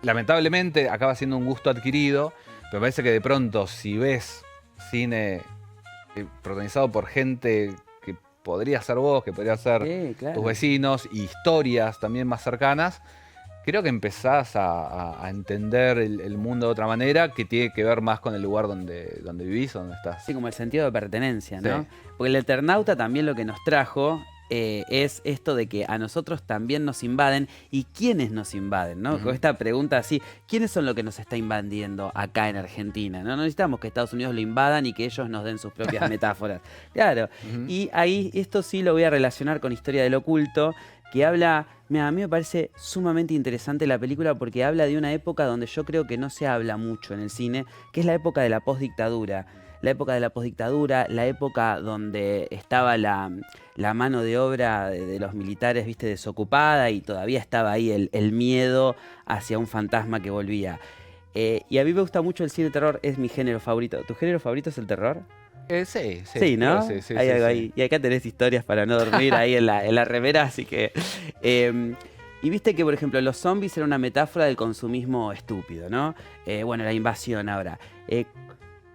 lamentablemente, acaba siendo un gusto adquirido, pero me parece que de pronto, si ves cine protagonizado por gente que podría ser vos, que podría ser tus vecinos, y historias también más cercanas, creo que empezás a entender el mundo de otra manera, que tiene que ver más con el lugar donde vivís o donde estás. Sí, como el sentido de pertenencia, ¿no? Sí. Porque el Eternauta también lo que nos trajo es esto de que a nosotros también nos invaden. ¿Y quiénes nos invaden, no? Con esta pregunta así, ¿quiénes son los que nos está invadiendo acá en Argentina? No necesitamos que Estados Unidos lo invadan y que ellos nos den sus propias metáforas. Claro. Y ahí, esto sí lo voy a relacionar con Historia del Oculto, que habla... Mira, a mí me parece sumamente interesante la película porque habla de una época donde yo creo que no se habla mucho en el cine, que es la época de la postdictadura. La época de la postdictadura, la época donde estaba la mano de obra de los militares, viste, desocupada, y todavía estaba ahí el miedo hacia un fantasma que volvía. Y a mí me gusta mucho el cine terror, es mi género favorito. ¿Tu género favorito es el terror? Sí. Sí, ¿no? Sí, Hay algo sí. ahí. Y acá tenés historias para no dormir ahí en la remera, así que... y viste que, por ejemplo, los zombies eran una metáfora del consumismo estúpido, ¿no? Bueno, la invasión ahora.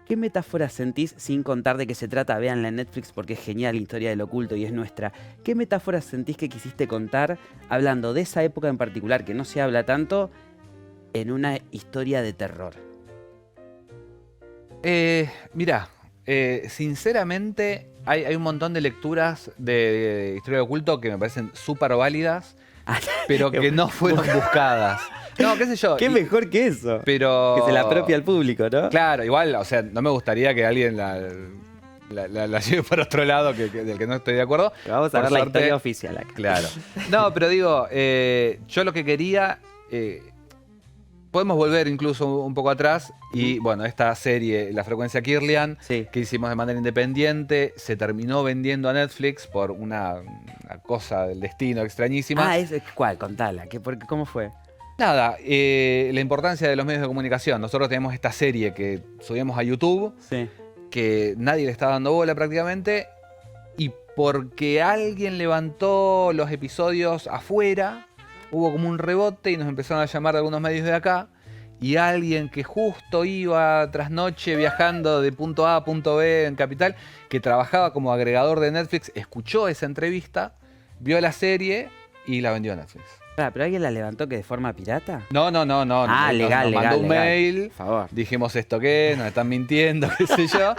¿Qué metáfora sentís, sin contar de qué se trata? Véanla en Netflix porque es genial, Historia del Oculto, y es nuestra. ¿Qué metáfora sentís que quisiste contar hablando de esa época en particular, que no se habla tanto, en una historia de terror? Mirá, sinceramente hay un montón de lecturas de Historia del Oculto que me parecen súper válidas, pero que no fueron buscadas. No, qué sé yo. ¿Qué mejor que eso? Pero... Que se la apropia al público, ¿no? Claro, igual, o sea, no me gustaría que alguien la lleve por otro lado del que no estoy de acuerdo. Pero vamos a Por ver la suerte, historia oficial acá. Claro. No, pero digo, yo lo que quería... podemos volver incluso un poco atrás y, bueno, esta serie, La Frecuencia Kirlian, que hicimos de manera independiente, se terminó vendiendo a Netflix por una cosa del destino extrañísima. ¿Cuál? Contala. ¿Cómo fue? Nada, la importancia de los medios de comunicación. Nosotros tenemos esta serie que subimos a YouTube, que nadie le está dando bola prácticamente, y porque alguien levantó los episodios afuera, hubo como un rebote y nos empezaron a llamar de algunos medios de acá, y alguien que justo iba trasnoche viajando de punto A a punto B en Capital, que trabajaba como agregador de Netflix, escuchó esa entrevista, vio la serie y la vendió a Netflix. ¿Pero alguien la levantó que de forma pirata? No. Legal, nos mandó un legal. mail, Por favor. dijimos esto qué, nos están mintiendo, qué sé yo.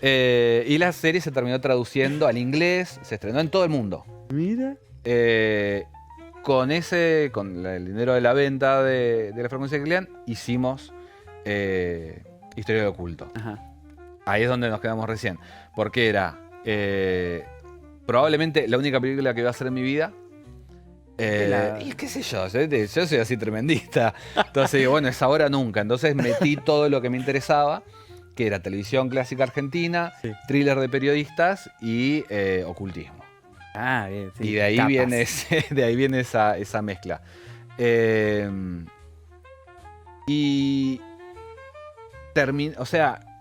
Y la serie se terminó traduciendo al inglés, se estrenó en todo el mundo. Mira. Con el dinero de la venta de La Frecuencia Kirlian, hicimos Historia del Oculto. Ajá. Ahí es donde nos quedamos recién. Porque era probablemente la única película que iba a hacer en mi vida. Y qué sé yo soy así tremendista. Entonces digo, bueno, es ahora o nunca. Entonces metí todo lo que me interesaba, que era televisión clásica argentina, thriller de periodistas y ocultismo. Bien, sí. Y de ahí viene esa mezcla.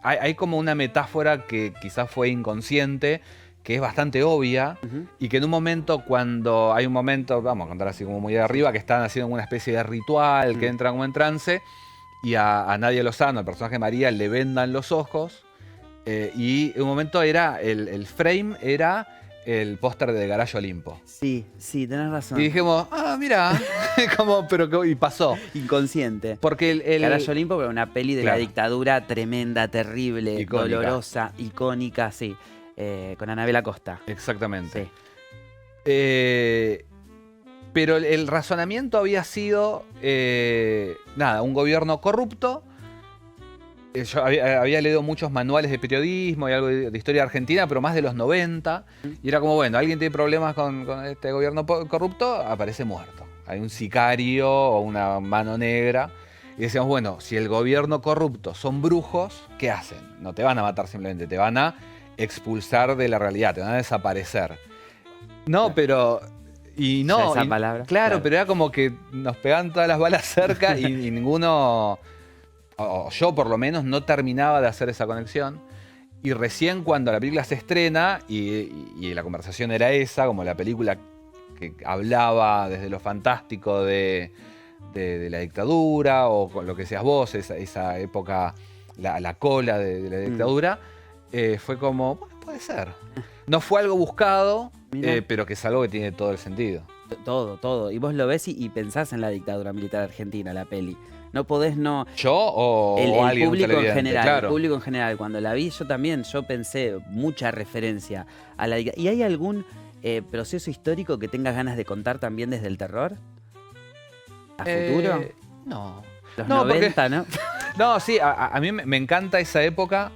hay como una metáfora que quizás fue inconsciente, que es bastante obvia, y que en un momento, cuando hay un momento, vamos a contar así como muy de arriba, que están haciendo una especie de ritual, que entran como en trance, y a Nadia Lozano, el personaje de María, le vendan los ojos, y en un momento era, el frame era el póster de Garage Olimpo. Sí, tenés razón. Y dijimos, mira, y pasó. Inconsciente. Porque Garage Olimpo, pero una peli de la Claro. dictadura tremenda, terrible, Icónica. dolorosa, icónica, sí. Con Anabela Costa. Exactamente. Sí. Pero el razonamiento había sido, un gobierno corrupto. Yo había leído muchos manuales de periodismo y algo de historia argentina, pero más de los 90. Y era como, bueno, alguien tiene problemas con este gobierno corrupto, aparece muerto. Hay un sicario o una mano negra. Y decíamos, bueno, si el gobierno corrupto son brujos, ¿qué hacen? No te van a matar simplemente, te van a expulsar de la realidad, te van a desaparecer. No, pero... Y no, esa palabra. Claro, pero era como que nos pegaban todas las balas cerca y ninguno, o yo por lo menos, no terminaba de hacer esa conexión. Y recién cuando la película se estrena y la conversación era esa, como la película que hablaba desde lo fantástico de la dictadura, o con lo que seas vos, esa época, la cola de la dictadura, fue como, bueno, puede ser. No fue algo buscado, pero que es algo que tiene todo el sentido. Todo. Y vos lo ves y pensás en la dictadura militar argentina, la peli. No podés no... ¿Yo o El alguien, público un en general, claro. el público en general. Cuando la vi, yo pensé mucha referencia a la dictadura. ¿Y hay algún proceso histórico que tengas ganas de contar también desde el terror? ¿A futuro? No. Los No, 90, ¿no? No, sí, a mí me encanta esa época.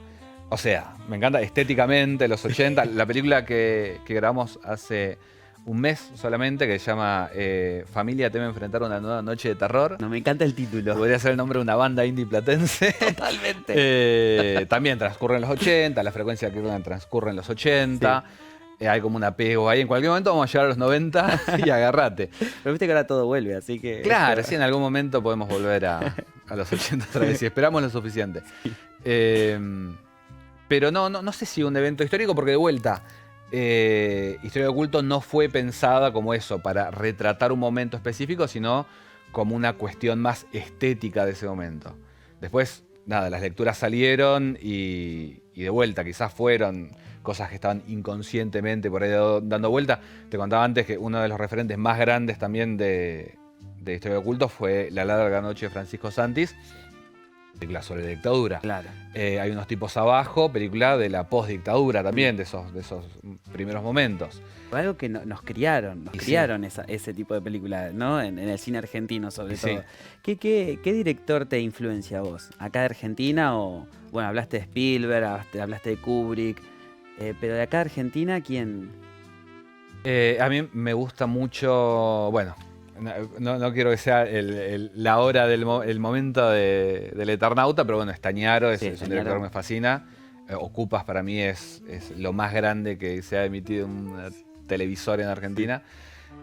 O sea, me encanta estéticamente, los 80. La película que grabamos hace un mes solamente, que se llama Familia teme enfrentar una nueva noche de terror. No, me encanta el título. Podría ser el nombre de una banda indie platense. Totalmente. También transcurre en los 80, la frecuencia que transcurre en los 80. Hay como un apego ahí. En cualquier momento vamos a llegar a los 90 y agarrate. Pero viste que ahora todo vuelve, así que... Claro, sí, en algún momento podemos volver a los 80 otra vez, si esperamos lo suficiente. Pero no sé si un evento histórico, porque de vuelta, Historia de Oculto no fue pensada como eso, para retratar un momento específico, sino como una cuestión más estética de ese momento. Después, nada, las lecturas salieron y de vuelta, quizás fueron cosas que estaban inconscientemente por ahí dando vuelta. Te contaba antes que uno de los referentes más grandes también de Historia de Oculto fue La larga noche de Francisco Santis, película sobre la dictadura. Claro. Hay unos tipos abajo, película de la postdictadura también, de esos primeros momentos. Fue algo que nos criaron ese tipo de películas, ¿no? En el cine argentino, sobre todo. ¿Qué director te influencia a vos? ¿Acá de Argentina o...? Bueno, hablaste de Spielberg, hablaste de Kubrick, pero de acá de Argentina, ¿quién? A mí me gusta mucho, bueno, no quiero que sea la hora el momento del Eternauta, pero bueno, Estañaro es un director que me fascina. Ocupas para mí es lo más grande que se ha emitido en una televisora en Argentina.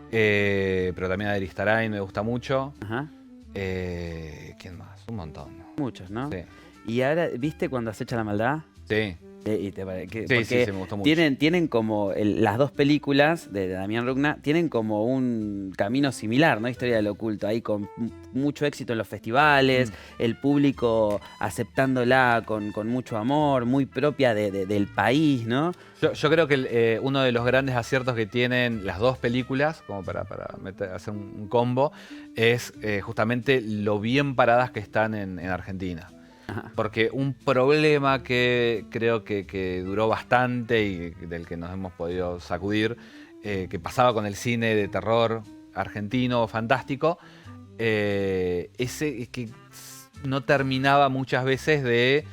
Pero también Aristarain me gusta mucho. Ajá. ¿Quién más? Un montón. Muchos, ¿no? Sí. Y ahora, ¿viste cuando acecha la maldad? Sí. Sí, Sí, me gustó mucho. Tienen como las dos películas de Damián Rugna tienen como un camino similar, ¿no? Historia del oculto, ahí con mucho éxito en los festivales, el público aceptándola con mucho amor, muy propia del país, ¿no? Yo creo que uno de los grandes aciertos que tienen las dos películas, como para hacer un combo, es justamente lo bien paradas que están en Argentina. Porque un problema que creo que duró bastante y del que nos hemos podido sacudir, que pasaba con el cine de terror argentino fantástico, es que no terminaba muchas veces de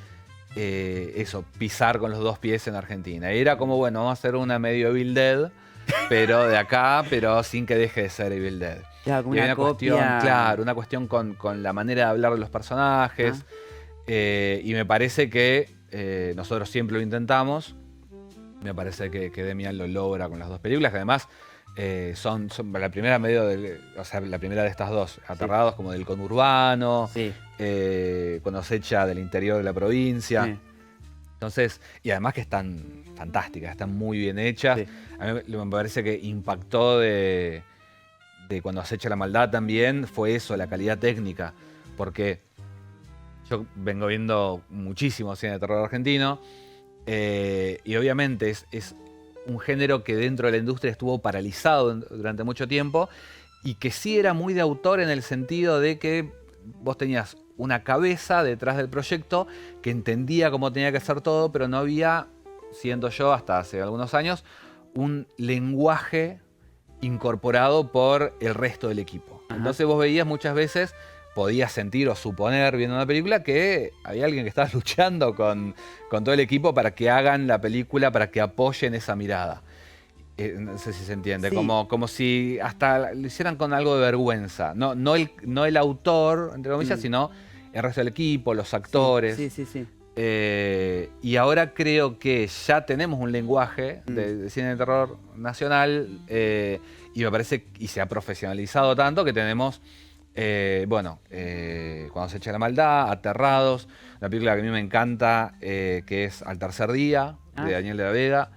pisar con los dos pies en Argentina. Era como, bueno, vamos a hacer una medio Evil Dead, pero de acá, pero sin que deje de ser Evil Dead. Claro, como y una copia. Una cuestión con la manera de hablar de los personajes. Y me parece que nosotros siempre lo intentamos. Me parece que Demian lo logra con las dos películas, que además son la primera la primera de estas dos, Aterrados, como del conurbano, Sí. Cosecha del interior de la provincia. Sí. Entonces, y además que están fantásticas, están muy bien hechas. Sí. A mí me parece que impactó de cuando acecha la maldad también, fue eso, la calidad técnica. Porque yo vengo viendo muchísimo cine de terror argentino y obviamente es un género que dentro de la industria estuvo paralizado durante mucho tiempo y que sí era muy de autor en el sentido de que vos tenías una cabeza detrás del proyecto que entendía cómo tenía que hacer todo, pero no había, siendo yo hasta hace algunos años, un lenguaje incorporado por el resto del equipo. Ajá. Entonces vos veías muchas veces, podías sentir o suponer viendo una película que había alguien que estaba luchando con todo el equipo para que hagan la película, para que apoyen esa mirada. No sé si se entiende, Sí. como si hasta lo hicieran con algo de vergüenza. No el autor, entre comillas, sino el resto del equipo, los actores. Sí. Y ahora creo que ya tenemos un lenguaje de cine de terror nacional y me parece, y se ha profesionalizado tanto que tenemos, Cuando se echa la maldad, Aterrados, una película que a mí me encanta, que es Al tercer día, de Daniel de la Vega.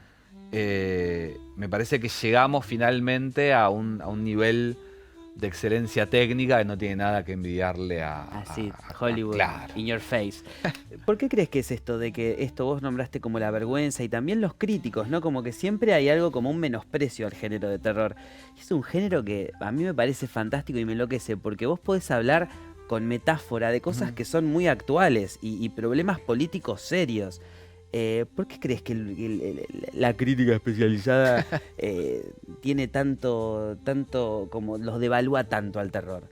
Me parece que llegamos finalmente a un nivel de excelencia técnica que no tiene nada que envidiarle a Hollywood, claro. in your face. ¿Por qué crees que es esto de que esto vos nombraste como la vergüenza y también los críticos, ¿no? Como que siempre hay algo como un menosprecio al género de terror. Es un género que a mí me parece fantástico y me enloquece porque vos podés hablar con metáfora de cosas que son muy actuales y problemas políticos serios. ¿Por qué crees que la crítica especializada tiene tanto como los devalúa tanto al terror?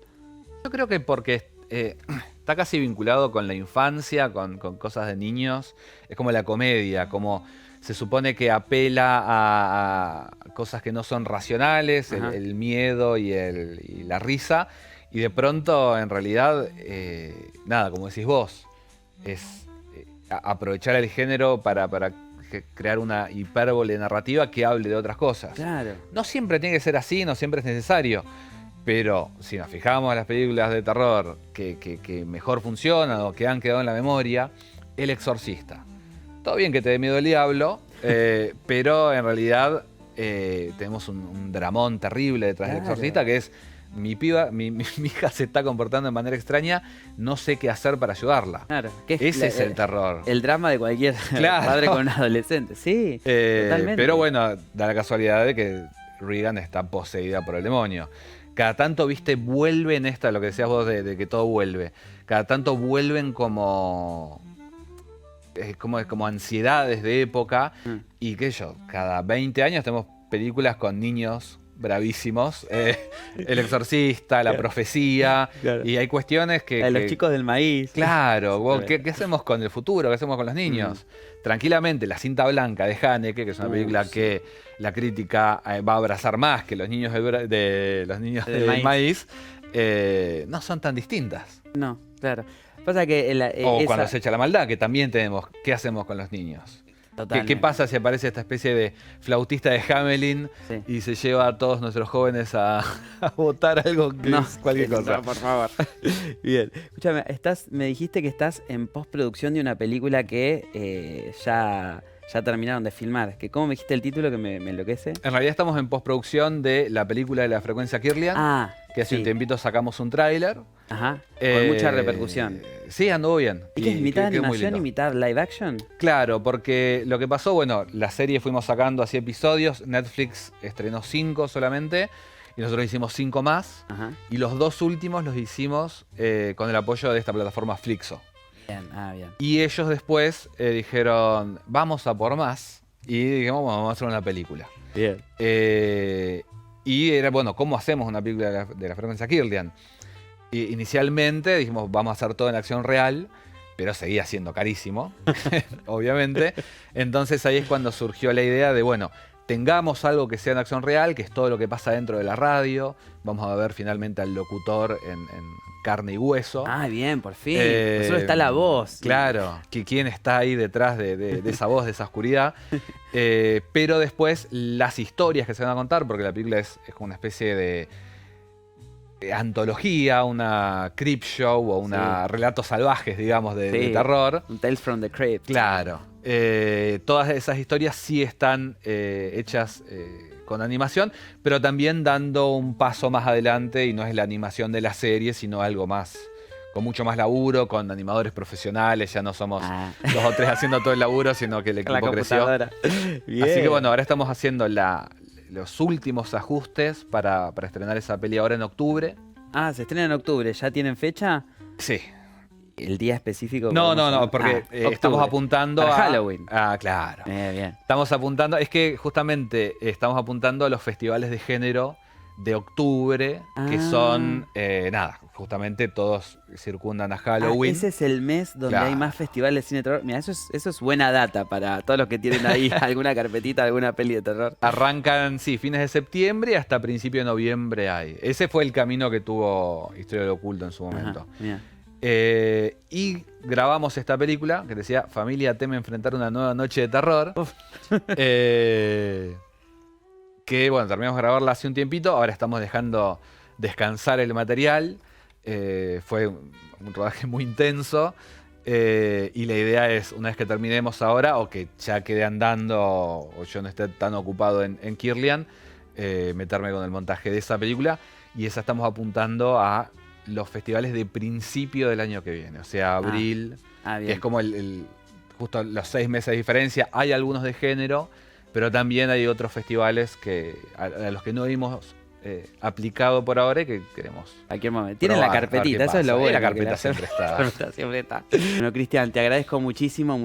Yo creo que porque está casi vinculado con la infancia, con cosas de niños. Es como la comedia, como se supone que apela a cosas que no son racionales, el miedo y la risa. Y de pronto, en realidad, nada, como decís vos, es aprovechar el género para crear una hipérbole narrativa que hable de otras cosas. Claro. No siempre tiene que ser así, no siempre es necesario. Pero si nos fijamos en las películas de terror que mejor funcionan o que han quedado en la memoria, El Exorcista. Todo bien que te dé miedo el diablo, pero en realidad tenemos un dramón terrible detrás del Exorcista, que es mi hija se está comportando de manera extraña, no sé qué hacer para ayudarla. Claro. Ese es el terror. El drama de cualquier padre con un adolescente. Sí, totalmente. Pero bueno, da la casualidad de que Regan está poseída por el demonio. Cada tanto, viste, vuelven lo que decías vos de que todo vuelve. Cada tanto vuelven como ansiedades de época. Y qué sé yo, cada 20 años tenemos películas con niños bravísimos, El Exorcista, La Profecía, y hay cuestiones que... los chicos del maíz. Claro, ¿qué hacemos con el futuro? ¿Qué hacemos con los niños? Tranquilamente, La cinta blanca de Haneke, que es una película que la crítica va a abrazar más que los niños del maíz, no son tan distintas. No, claro. Pasa que Cuando se echa la maldad, que también tenemos, ¿qué hacemos con los niños? ¿Qué pasa si aparece esta especie de flautista de Hamelin y se lleva a todos nuestros jóvenes a votar algo que es cualquier cosa? No, por favor. Bien. Escúchame, me dijiste que estás en postproducción de una película que ya terminaron de filmar. ¿Cómo me dijiste el título que me enloquece? En realidad estamos en postproducción de la película de La Frecuencia Kirlian, que hace un tiempito sacamos un tráiler. Ajá, con mucha repercusión. Sí, anduvo bien. ¿Y qué es mitad animación y mitad live action? Claro, porque lo que pasó, la serie fuimos sacando así episodios, Netflix estrenó 5 solamente, y nosotros hicimos 5 más, y los 2 últimos los hicimos con el apoyo de esta plataforma Flixo. Bien, bien. Y ellos después dijeron, vamos a por más, y dijimos, vamos a hacer una película. Bien. Y era, ¿cómo hacemos una película de la Frecuencia Kirlian? Inicialmente dijimos, vamos a hacer todo en acción real, pero seguía siendo carísimo, obviamente. Entonces ahí es cuando surgió la idea de, tengamos algo que sea en acción real, que es todo lo que pasa dentro de la radio. Vamos a ver finalmente al locutor en carne y hueso. Ah, bien, por fin. Solo está la voz. Claro, quién está ahí detrás de esa voz, de esa oscuridad. Pero después las historias que se van a contar, porque la película es como una especie de antología, una creep show o una relatos salvajes, digamos, de terror. Un Tales from the Crypt. Claro. todas esas historias sí están hechas con animación, pero también dando un paso más adelante y no es la animación de la serie, sino algo más, con mucho más laburo, con animadores profesionales, ya no somos 2 o 3 haciendo todo el laburo, sino que el equipo creció. Bien. Así que bueno, ahora estamos haciendo los últimos ajustes para estrenar esa peli ahora en octubre. Ah, se estrena en octubre, ¿ya tienen fecha? Sí. ¿El día específico? No, porque estamos apuntando para a Halloween. Ah, claro. Bien. Estamos apuntando, es que justamente estamos apuntando a los festivales de género de octubre, que son, justamente todos circundan a Halloween. Ese es el mes donde hay más festivales de cine de terror. Mira, eso es buena data para todos los que tienen ahí alguna carpetita, alguna peli de terror. Arrancan, sí, fines de septiembre y hasta principio de noviembre hay. Ese fue el camino que tuvo Historia del Oculto en su momento. Y grabamos esta película que decía Familia teme enfrentar una nueva noche de terror. Que bueno, terminamos de grabarla hace un tiempito, ahora estamos dejando descansar el material. Fue un rodaje muy intenso. Y la idea es, una vez que terminemos ahora, o que ya quede andando, o yo no esté tan ocupado en Kirlian, meterme con el montaje de esa película. Y esa estamos apuntando a los festivales de principio del año que viene, o sea, abril, que es como justo los 6 meses de diferencia. Hay algunos de género, pero también hay otros festivales a los que no hemos aplicado por ahora y que queremos. Cualquier momento. Tienen la carpetita, eso es lo bueno. La carpeta siempre está. Siempre está. Bueno, Cristian, te agradezco muchísimo.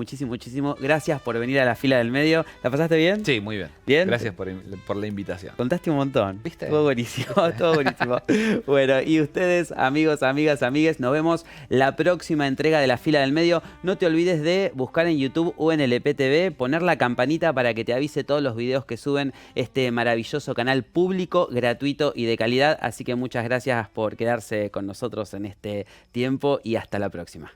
Gracias por venir a la fila del medio. ¿La pasaste bien? Sí, muy bien. ¿Bien? Gracias por la invitación. Contaste un montón. ¿Viste? Todo buenísimo, todo buenísimo. Bueno, y ustedes, amigos, amigas, amigues, nos vemos la próxima entrega de la fila del medio. No te olvides de buscar en YouTube o en el EPTV, poner la campanita para que te avise todos los videos que suben este maravilloso canal público, gratuito y de calidad. Así que muchas gracias por quedarse con nosotros en este tiempo y hasta la próxima.